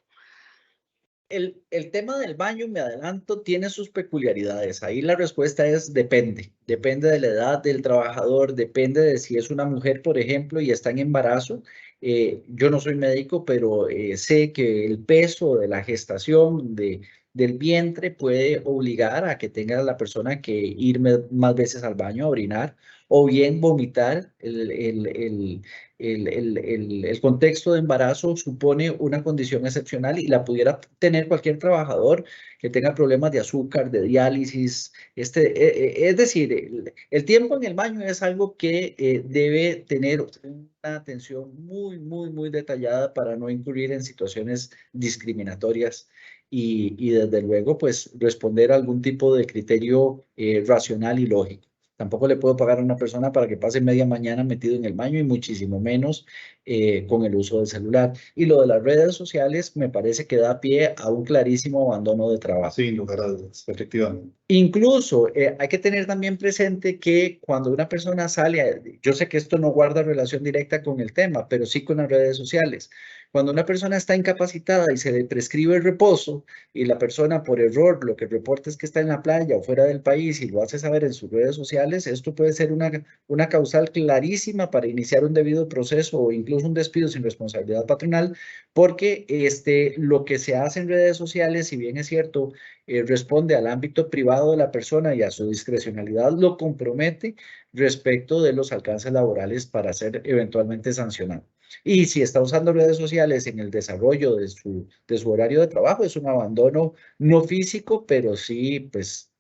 El tema del baño, me adelanto, tiene sus peculiaridades. Ahí la respuesta es depende. Depende de la edad del trabajador, depende de si es una mujer, por ejemplo, y está en embarazo. Yo no soy médico, pero sé que el peso de la gestación del vientre puede obligar a que tenga la persona que ir más veces al baño a orinar o bien vomitar. El contexto de embarazo supone una condición excepcional y la pudiera tener cualquier trabajador que tenga problemas de azúcar, de diálisis. Es decir, el tiempo en el baño es algo que debe tener una atención muy detallada para no incurrir en situaciones discriminatorias y desde luego, pues, responder a algún tipo de criterio racional y lógico. Tampoco le puedo pagar a una persona para que pase media mañana metido en el baño y muchísimo menos con el uso del celular. Y lo de las redes sociales me parece que da pie a un clarísimo abandono de trabajo. Sin lugar a dudas, efectivamente. Incluso hay que tener también presente que cuando una persona sale, yo sé que esto no guarda relación directa con el tema, pero sí con las redes sociales. Cuando una persona está incapacitada y se le prescribe el reposo y la persona por error lo que reporta es que está en la playa o fuera del país y lo hace saber en sus redes sociales, esto puede ser una causal clarísima para iniciar un debido proceso o incluso un despido sin responsabilidad patronal, porque lo que se hace en redes sociales, si bien es cierto, responde al ámbito privado de la persona y a su discrecionalidad, lo compromete respecto de los alcances laborales para ser eventualmente sancionado. Y si está usando redes sociales en el desarrollo de su horario de trabajo, es un abandono no físico, pero sí pues,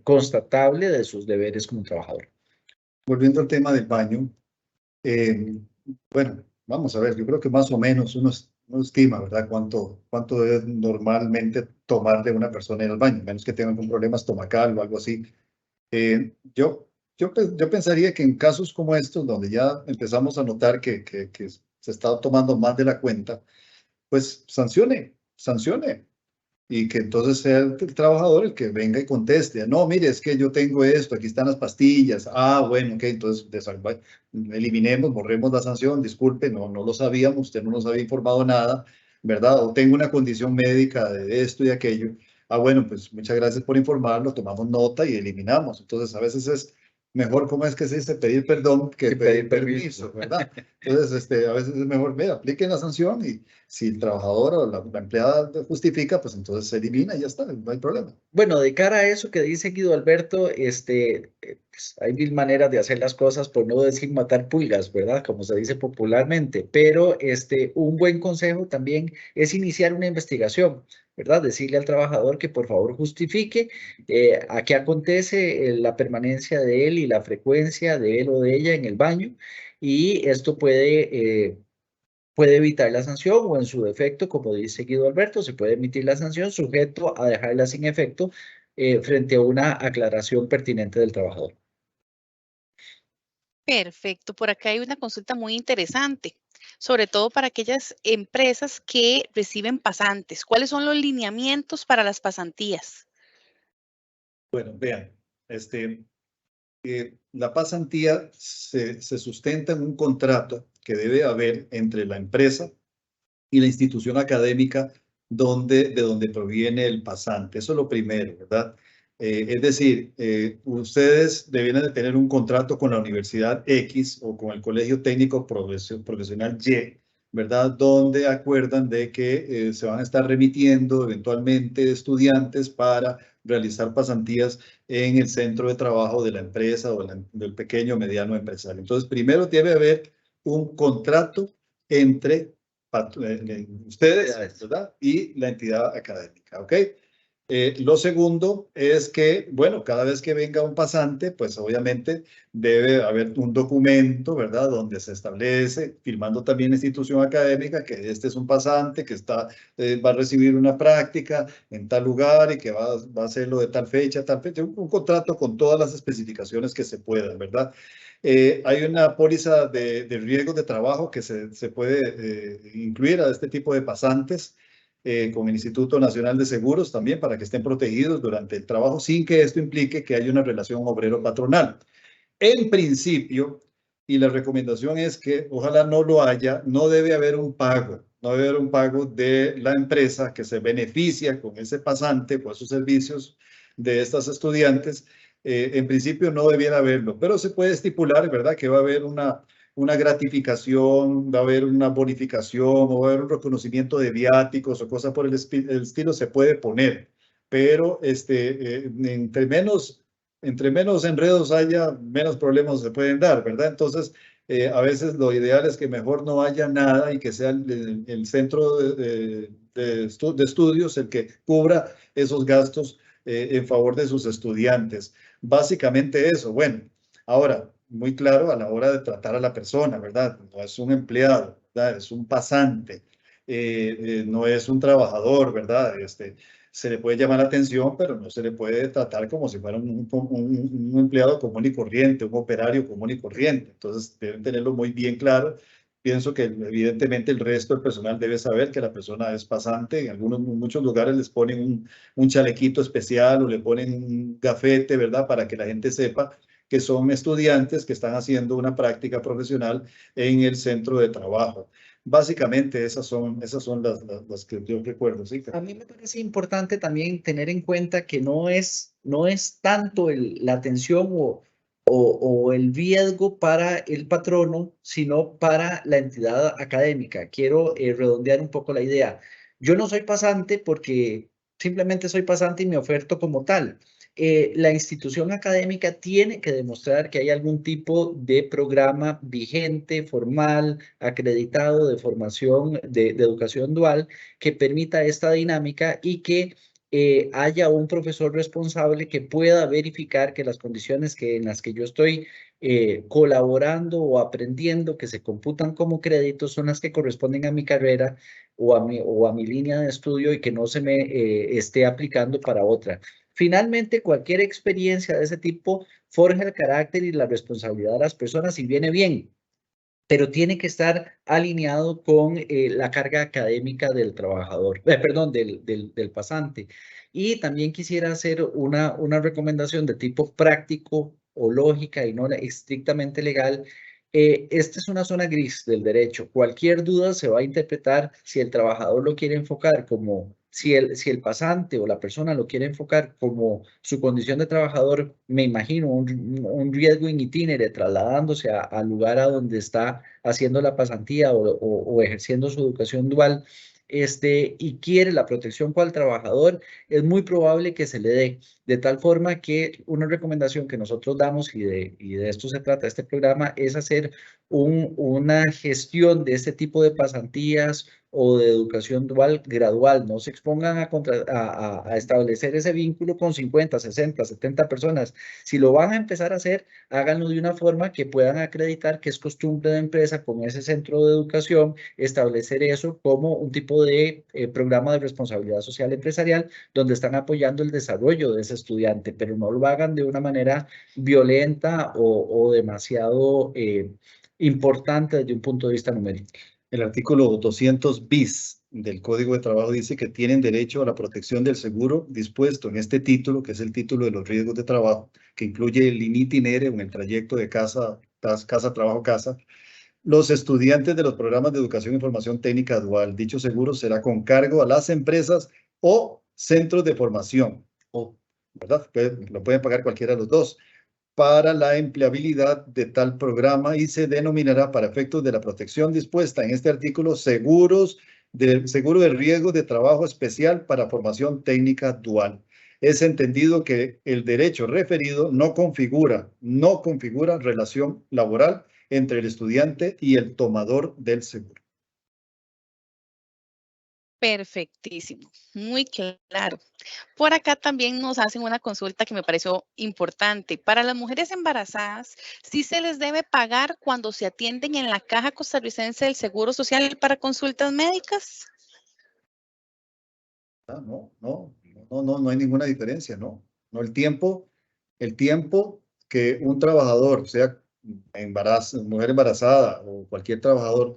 constatable de sus deberes como trabajador. Volviendo al tema del baño, bueno, vamos a ver, yo creo que más o menos uno estima, ¿verdad? Cuánto debe normalmente tomar de una persona en el baño, menos que tenga algún problema estomacal o algo así. Yo pensaría que en casos como estos, donde ya empezamos a notar que se está tomando más de la cuenta, pues sancione. Y que entonces sea el trabajador el que venga y conteste. No, mire, es que yo tengo esto, aquí están las pastillas. Ah, bueno, ok, entonces eliminemos, borremos la sanción, disculpe, no lo sabíamos, usted no nos había informado nada, ¿verdad? O tengo una condición médica de esto y aquello. Ah, bueno, pues muchas gracias por informarlo, tomamos nota y eliminamos. Entonces, a veces es mejor, ¿cómo es que se dice? Pedir perdón que pedir permiso, ¿verdad? Entonces, a veces es mejor, mira, apliquen la sanción y si el trabajador o la empleada justifica, pues entonces se elimina y ya está, no hay problema. Bueno, de cara a eso que dice Guido Alberto, pues hay mil maneras de hacer las cosas, por no decir matar pulgas, ¿verdad? Como se dice popularmente, pero un buen consejo también es iniciar una investigación. ¿verdad? Decirle al trabajador que por favor justifique a qué acontece la permanencia de él y la frecuencia de él o de ella en el baño, y esto puede evitar la sanción o en su defecto, como dice Guido Alberto, se puede emitir la sanción sujeto a dejarla sin efecto frente a una aclaración pertinente del trabajador. Perfecto. Por acá hay una consulta muy interesante, sobre todo para aquellas empresas que reciben pasantes. ¿Cuáles son los lineamientos para las pasantías? Bueno, vean, la pasantía se sustenta en un contrato que debe haber entre la empresa y la institución académica de donde proviene el pasante. Eso es lo primero, ¿verdad? Es decir, ustedes deben de tener un contrato con la Universidad X o con el Colegio Técnico Profesional Y, ¿verdad? Donde acuerdan de que se van a estar remitiendo eventualmente estudiantes para realizar pasantías en el centro de trabajo de la empresa o del pequeño o mediano empresario. Entonces, primero debe haber un contrato entre ustedes, ¿verdad? Y la entidad académica, ¿ok? Lo segundo es que, bueno, cada vez que venga un pasante, pues obviamente debe haber un documento, ¿verdad? Donde se establece, firmando también la institución académica, que este es un pasante que va a recibir una práctica en tal lugar y que va a hacerlo de tal fecha, un contrato con todas las especificaciones que se puedan, ¿verdad? Hay una póliza de riesgos de trabajo que se puede incluir a este tipo de pasantes con el Instituto Nacional de Seguros también para que estén protegidos durante el trabajo sin que esto implique que haya una relación obrero-patronal. En principio, y la recomendación es que ojalá no lo haya, no debe haber un pago. No debe haber un pago de la empresa que se beneficia con ese pasante, con esos servicios de estas estudiantes. En principio no debiera haberlo, pero se puede estipular, ¿verdad?, que va a haber una gratificación, va a haber una bonificación o va a haber un reconocimiento de viáticos o cosas por el estilo, se puede poner. Pero entre menos enredos haya, menos problemas se pueden dar, ¿verdad? Entonces, a veces lo ideal es que mejor no haya nada y que sea el centro de estudios el que cubra esos gastos en favor de sus estudiantes. Básicamente eso. Bueno, ahora, muy claro a la hora de tratar a la persona, ¿verdad? No es un empleado, ¿verdad? Es un pasante, no es un trabajador, ¿verdad? Se le puede llamar la atención, pero no se le puede tratar como si fuera un empleado común y corriente, un operario común y corriente. Entonces, deben tenerlo muy bien claro. Pienso que evidentemente el resto del personal debe saber que la persona es pasante. En muchos lugares les ponen un chalequito especial o le ponen un gafete, ¿verdad? Para que la gente sepa que son estudiantes que están haciendo una práctica profesional en el centro de trabajo. Básicamente esas son las que yo recuerdo. ¿Sí? A mí me parece importante también tener en cuenta que no es tanto la atención o el riesgo para el patrono, sino para la entidad académica. Quiero redondear un poco la idea. Yo no soy pasante porque simplemente soy pasante y me oferto como tal. La institución académica tiene que demostrar que hay algún tipo de programa vigente, formal, acreditado de formación de educación dual que permita esta dinámica y que haya un profesor responsable que pueda verificar que las condiciones en las que yo estoy colaborando o aprendiendo, que se computan como créditos, son las que corresponden a mi carrera o a mi línea de estudio y que no se me esté aplicando para otra. Finalmente, cualquier experiencia de ese tipo forja el carácter y la responsabilidad de las personas y viene bien, pero tiene que estar alineado con la carga académica del trabajador, perdón, del pasante. Y también quisiera hacer una recomendación de tipo práctico o lógica y no estrictamente legal. Esta es una zona gris del derecho. Cualquier duda se va a interpretar si el trabajador lo quiere enfocar como, si el pasante o la persona lo quiere enfocar como su condición de trabajador, me imagino un riesgo in itinere trasladándose al lugar a donde está haciendo la pasantía o ejerciendo su educación dual, y quiere la protección para el trabajador, es muy probable que se le dé. De tal forma que una recomendación que nosotros damos, y de esto se trata este programa, es hacer una gestión de este tipo de pasantías o de educación dual gradual. No se expongan a establecer ese vínculo con 50, 60, 70 personas. Si lo van a empezar a hacer, háganlo de una forma que puedan acreditar que es costumbre de empresa con ese centro de educación establecer eso como un tipo de programa de responsabilidad social empresarial donde están apoyando el desarrollo de ese estudiante, pero no lo hagan de una manera violenta o demasiado importante desde un punto de vista numérico. El artículo 200 bis del Código de Trabajo dice que tienen derecho a la protección del seguro dispuesto en este título, que es el título de los riesgos de trabajo, que incluye el in itinere en el trayecto de casa, trabajo, casa. Los estudiantes de los programas de educación y formación técnica dual, dicho seguro será con cargo a las empresas o centros de formación, ¿verdad? Lo pueden pagar cualquiera de los dos, para la empleabilidad de tal programa y se denominará para efectos de la protección dispuesta en este artículo seguro de riesgo de trabajo especial para formación técnica dual. Es entendido que el derecho referido no configura relación laboral entre el estudiante y el tomador del seguro. Perfectísimo, muy claro. Por acá también nos hacen una consulta que me pareció importante. Para las mujeres embarazadas, ¿sí se les debe pagar cuando se atienden en la Caja Costarricense del Seguro Social para consultas médicas? No hay ninguna diferencia, ¿no? No, el tiempo que un trabajador, sea mujer embarazada o cualquier trabajador,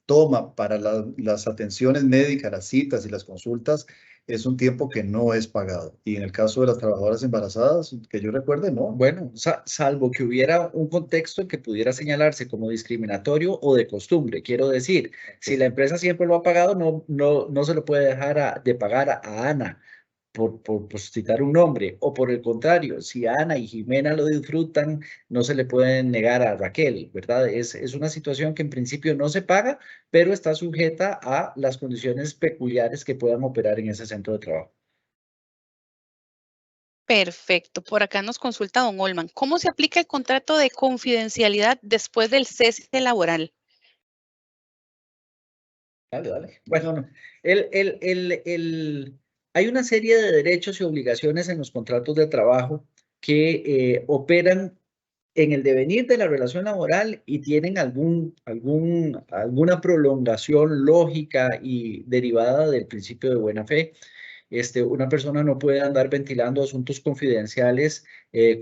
toma para las atenciones médicas, las citas y las consultas, es un tiempo que no es pagado. Y en el caso de las trabajadoras embarazadas, que yo recuerde, no. Bueno, salvo que hubiera un contexto en que pudiera señalarse como discriminatorio o de costumbre. Quiero decir, si la empresa siempre lo ha pagado, no se lo puede dejar de pagar a Ana por citar un nombre, o por el contrario, si Ana y Jimena lo disfrutan, no se le pueden negar a Raquel, ¿verdad? Es una situación que en principio no se paga, pero está sujeta a las condiciones peculiares que puedan operar en ese centro de trabajo. Perfecto. Por acá nos consulta don Olman. ¿Cómo se aplica el contrato de confidencialidad después del cese laboral? Dale. Bueno, hay una serie de derechos y obligaciones en los contratos de trabajo que operan en el devenir de la relación laboral y tienen alguna prolongación lógica y derivada del principio de buena fe. Una persona no puede andar ventilando asuntos confidenciales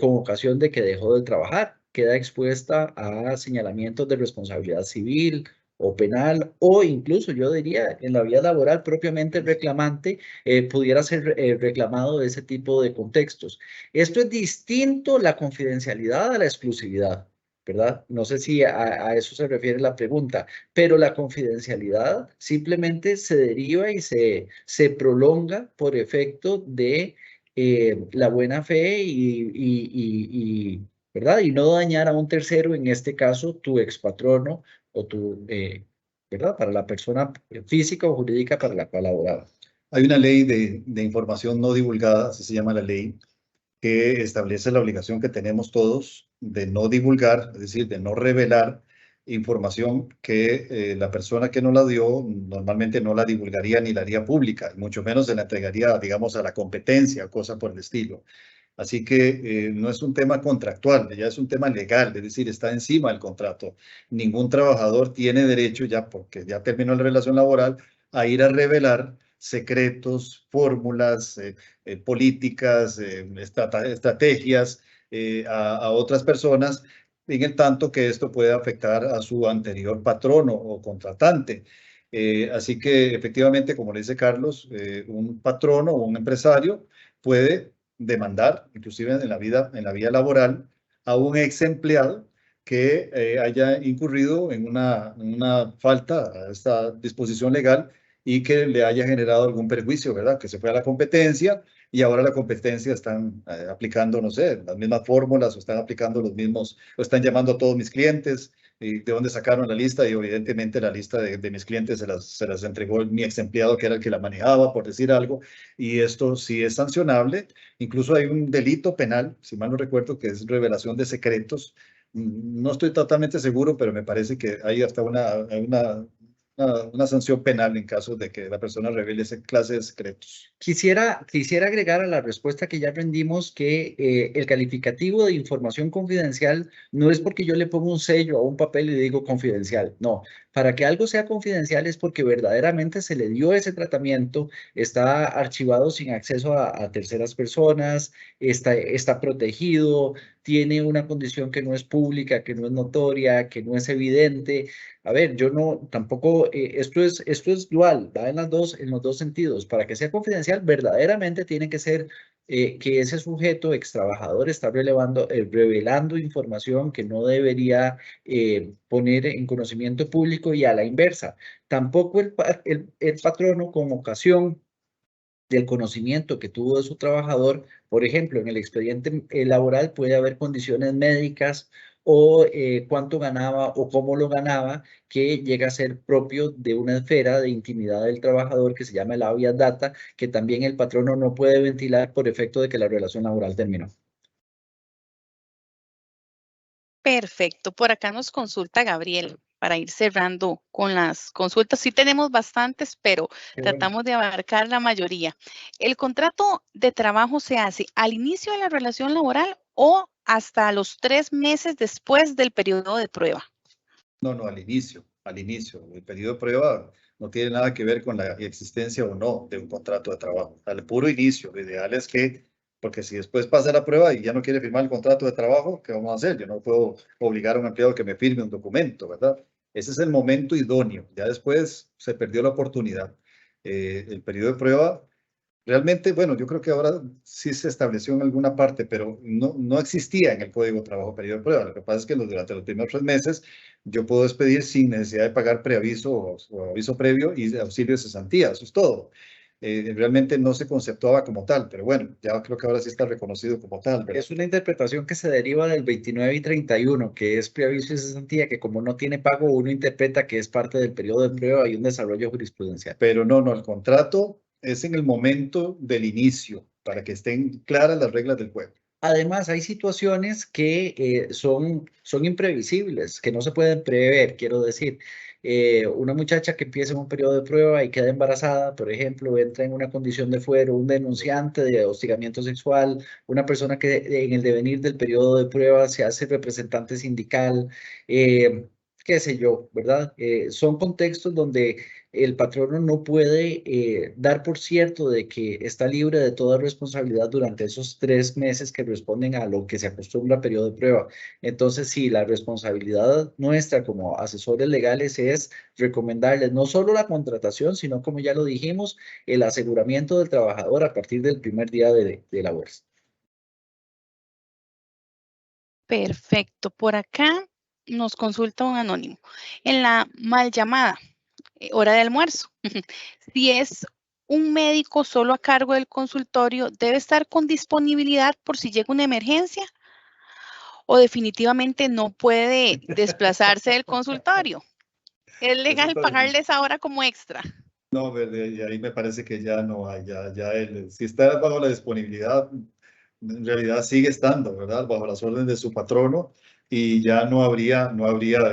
con ocasión de que dejó de trabajar. Queda expuesta a señalamientos de responsabilidad civil o penal, o incluso yo diría en la vía laboral propiamente el reclamante pudiera ser reclamado de ese tipo de contextos. Esto es distinto la confidencialidad a la exclusividad, ¿verdad? No sé si a eso se refiere la pregunta, pero la confidencialidad simplemente se deriva y se prolonga por efecto de la buena fe ¿verdad? Y no dañar a un tercero, en este caso tu expatrono o ¿verdad? Para la persona física o jurídica para la cual laboraba. Hay una ley de información no divulgada, así se llama la ley, que establece la obligación que tenemos todos de no divulgar, es decir, de no revelar información que la persona que nos la dio normalmente no la divulgaría ni la haría pública, mucho menos se la entregaría, digamos, a la competencia, cosas por el estilo. Así que no es un tema contractual, ya es un tema legal, es decir, está encima del contrato. Ningún trabajador tiene derecho, ya porque ya terminó la relación laboral, a ir a revelar secretos, fórmulas, políticas, estrategias a otras personas, en el tanto que esto puede afectar a su anterior patrono o contratante. Así que efectivamente, como le dice Carlos, un patrono o un empresario puede demandar, inclusive en la vía laboral, a un ex empleado que haya incurrido en una falta a esta disposición legal y que le haya generado algún perjuicio, ¿verdad? Que se fue a la competencia y ahora la competencia están aplicando, no sé, las mismas fórmulas o están aplicando los mismos, o están llamando a todos mis clientes de dónde sacaron la lista, y evidentemente la lista de mis clientes se las entregó mi ex empleado, que era el que la manejaba, por decir algo, y esto sí es sancionable. Incluso hay un delito penal, si mal no recuerdo, que es revelación de secretos. No estoy totalmente seguro, pero me parece que hay hasta una sanción penal en caso de que la persona revele esa clase de secretos. Quisiera agregar a la respuesta que ya rendimos que el calificativo de información confidencial no es porque yo le pongo un sello a un papel y digo confidencial. No, para que algo sea confidencial es porque verdaderamente se le dio ese tratamiento, está archivado sin acceso a terceras personas, está protegido, tiene una condición que no es pública, que no es notoria, que no es evidente. A ver, yo no, tampoco, esto es dual, va en los dos sentidos. Para que sea confidencial, verdaderamente tiene que ser que ese sujeto ex trabajador está revelando información que no debería poner en conocimiento público, y a la inversa. Tampoco el patrono, con ocasión del conocimiento que tuvo de su trabajador, por ejemplo, en el expediente laboral puede haber condiciones médicas o cuánto ganaba o cómo lo ganaba, que llega a ser propio de una esfera de intimidad del trabajador que se llama el habeas data, que también el patrono no puede ventilar por efecto de que la relación laboral terminó. Perfecto. Por acá nos consulta Gabriel para ir cerrando con las consultas. Sí tenemos bastantes, pero tratamos de abarcar la mayoría. ¿El contrato de trabajo se hace al inicio de la relación laboral o hasta los 3 meses después del periodo de prueba? No, al inicio, al inicio. El periodo de prueba no tiene nada que ver con la existencia o no de un contrato de trabajo. Al puro inicio, lo ideal es que, porque si después pasa la prueba y ya no quiere firmar el contrato de trabajo, ¿qué vamos a hacer? Yo no puedo obligar a un empleado que me firme un documento, ¿verdad? Ese es el momento idóneo. Ya después se perdió la oportunidad. El periodo de prueba, realmente, bueno, yo creo que ahora sí se estableció en alguna parte, pero no existía en el Código de Trabajo periodo de prueba. Lo que pasa es que durante los primeros 3 meses yo puedo despedir sin necesidad de pagar preaviso o aviso previo y auxilio de cesantía. Eso es todo. Realmente no se conceptuaba como tal, pero bueno, ya creo que ahora sí está reconocido como tal, ¿verdad? Es una interpretación que se deriva del 29 y 31, que es preaviso y cesantía, que como no tiene pago, uno interpreta que es parte del periodo de prueba y un desarrollo jurisprudencial. Pero no, el contrato es en el momento del inicio, para que estén claras las reglas del juego. Además, hay situaciones que son imprevisibles, que no se pueden prever, quiero decir. Una muchacha que empieza en un periodo de prueba y queda embarazada, por ejemplo, entra en una condición de fuero, un denunciante de hostigamiento sexual, una persona que en el devenir del periodo de prueba se hace representante sindical, qué sé yo, ¿verdad? Son contextos donde el patrono no puede dar por cierto de que está libre de toda responsabilidad durante esos 3 meses que responden a lo que se acostumbra a periodo de prueba. Entonces, sí, la responsabilidad nuestra como asesores legales es recomendarles no solo la contratación, sino, como ya lo dijimos, el aseguramiento del trabajador a partir del primer día de labores. Perfecto. Por acá nos consulta un anónimo. En la mal llamada hora de almuerzo, si es un médico solo a cargo del consultorio, ¿debe estar con disponibilidad por si llega una emergencia? ¿O definitivamente no puede desplazarse del consultorio? ¿Es legal pagarle esa hora como extra? No, y ahí me parece que ya no hay, si está bajo la disponibilidad, en realidad sigue estando, ¿verdad? Bajo las órdenes de su patrono, y ya no habría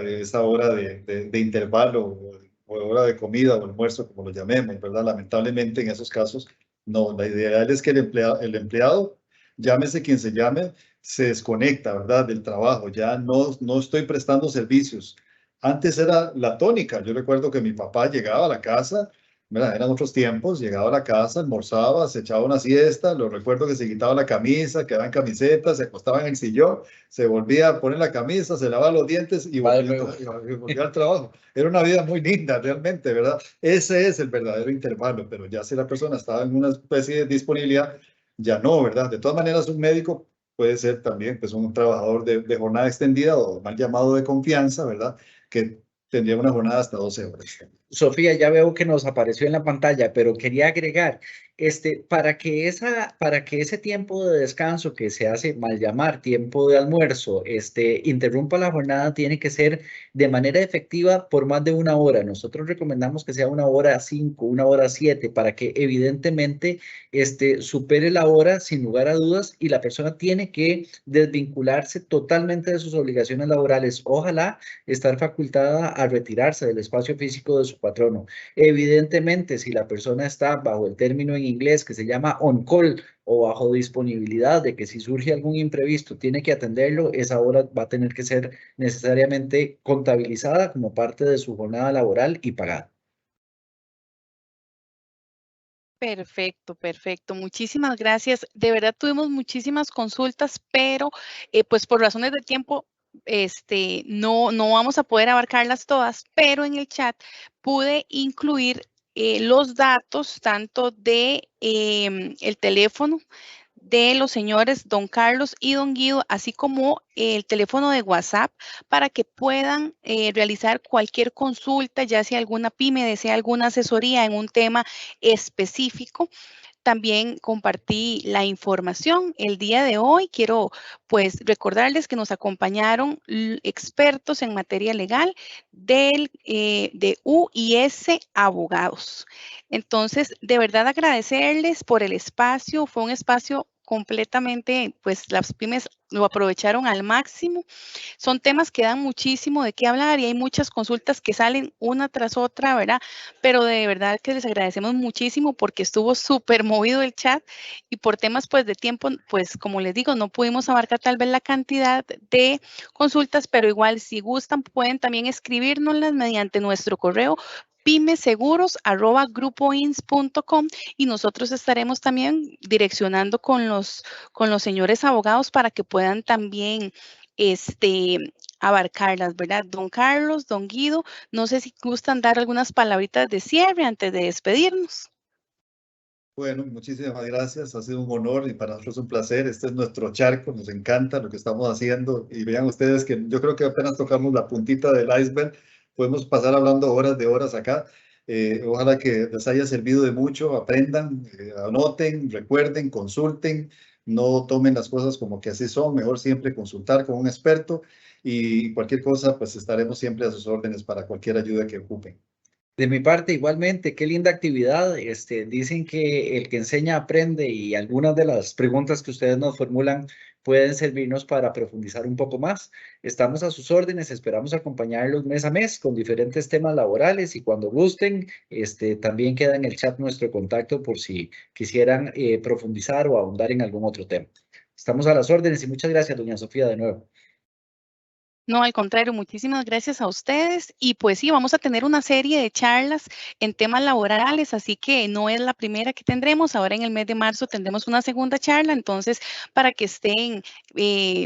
esa hora de intervalo o hora de comida o almuerzo, como lo llamemos, ¿verdad? Lamentablemente en esos casos, no. La ideal es que el empleado, llámese quien se llame, se desconecta, ¿verdad? Del trabajo, ya no estoy prestando servicios. Antes era la tónica. Yo recuerdo que mi papá llegaba a la casa, ¿verdad? Eran otros tiempos, llegaba a la casa, almorzaba, se echaba una siesta, lo recuerdo que se quitaba la camisa, quedaba en camiseta, se acostaba en el sillón, se volvía a poner la camisa, se lavaba los dientes y volvía al trabajo. Era una vida muy linda, realmente, ¿verdad? Ese es el verdadero intervalo, pero ya si la persona estaba en una especie de disponibilidad, ya no, ¿verdad? De todas maneras, un médico puede ser también pues, un trabajador de jornada extendida o mal llamado de confianza, ¿verdad? Que tendría una jornada hasta 12 horas. Sofía, ya veo que nos apareció en la pantalla, pero quería agregar, Para que ese tiempo de descanso que se hace mal llamar tiempo de almuerzo, interrumpa la jornada, tiene que ser de manera efectiva por más de 1 hora. Nosotros recomendamos que sea 1 hora 5, 1 hora 7, para que evidentemente supere la hora sin lugar a dudas, y la persona tiene que desvincularse totalmente de sus obligaciones laborales. Ojalá estar facultada a retirarse del espacio físico de su patrono. Evidentemente, si la persona está bajo el término en inglés que se llama on call, o bajo disponibilidad de que si surge algún imprevisto tiene que atenderlo, esa hora va a tener que ser necesariamente contabilizada como parte de su jornada laboral y pagada. Perfecto, perfecto. Muchísimas gracias. De verdad tuvimos muchísimas consultas, pero pues por razones de tiempo, no vamos a poder abarcarlas todas, pero en el chat pude incluir los datos tanto de el teléfono de los señores don Carlos y don Guido, así como el teléfono de WhatsApp, para que puedan realizar cualquier consulta, ya sea alguna pyme desea alguna asesoría en un tema específico. También compartí la información el día de hoy. Quiero pues recordarles que nos acompañaron expertos en materia legal de UIS Abogados. Entonces, de verdad agradecerles por el espacio. Fue un espacio completamente, pues las pymes lo aprovecharon al máximo. Son temas que dan muchísimo de qué hablar y hay muchas consultas que salen una tras otra, ¿verdad? Pero de verdad que les agradecemos muchísimo porque estuvo súper movido el chat y por temas pues de tiempo, pues como les digo, no pudimos abarcar tal vez la cantidad de consultas, pero igual si gustan pueden también escribirnoslas mediante nuestro correo pymeseguros@grupoins.com y nosotros estaremos también direccionando con los señores abogados para que puedan también abarcarlas, ¿verdad? Don Carlos, don Guido, no sé si gustan dar algunas palabritas de cierre antes de despedirnos. Bueno, muchísimas gracias. Ha sido un honor y para nosotros un placer. Este es nuestro charco, nos encanta lo que estamos haciendo. Y vean ustedes que yo creo que apenas tocamos la puntita del iceberg. Podemos pasar hablando horas de horas acá. Ojalá que les haya servido de mucho. Aprendan, anoten, recuerden, consulten. No tomen las cosas como que así son. Mejor siempre consultar con un experto. Y cualquier cosa, pues estaremos siempre a sus órdenes para cualquier ayuda que ocupen. De mi parte, igualmente, qué linda actividad. Dicen que el que enseña aprende, y algunas de las preguntas que ustedes nos formulan pueden servirnos para profundizar un poco más. Estamos a sus órdenes, esperamos acompañarlos mes a mes con diferentes temas laborales, y cuando gusten, también queda en el chat nuestro contacto por si quisieran profundizar o ahondar en algún otro tema. Estamos a las órdenes y muchas gracias, doña Sofía, de nuevo. No, al contrario, muchísimas gracias a ustedes. Y pues sí, vamos a tener una serie de charlas en temas laborales, así que no es la primera que tendremos. Ahora en el mes de marzo tendremos una segunda charla, entonces para que estén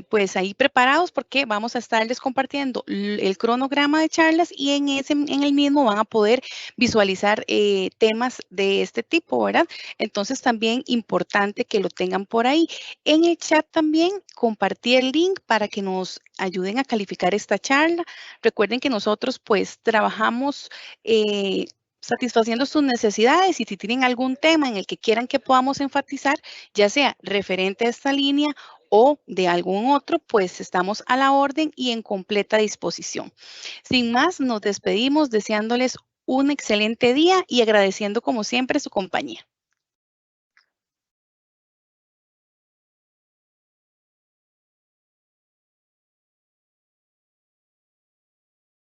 pues ahí preparados porque vamos a estarles compartiendo el cronograma de charlas y en el mismo van a poder visualizar temas de este tipo, ¿verdad? Entonces también importante que lo tengan por ahí. En el chat también compartí el link para que nos ayuden a calificar esta charla. Recuerden que nosotros pues trabajamos satisfaciendo sus necesidades y si tienen algún tema en el que quieran que podamos enfatizar, ya sea referente a esta línea o de algún otro, pues estamos a la orden y en completa disposición. Sin más, nos despedimos deseándoles un excelente día y agradeciendo como siempre su compañía.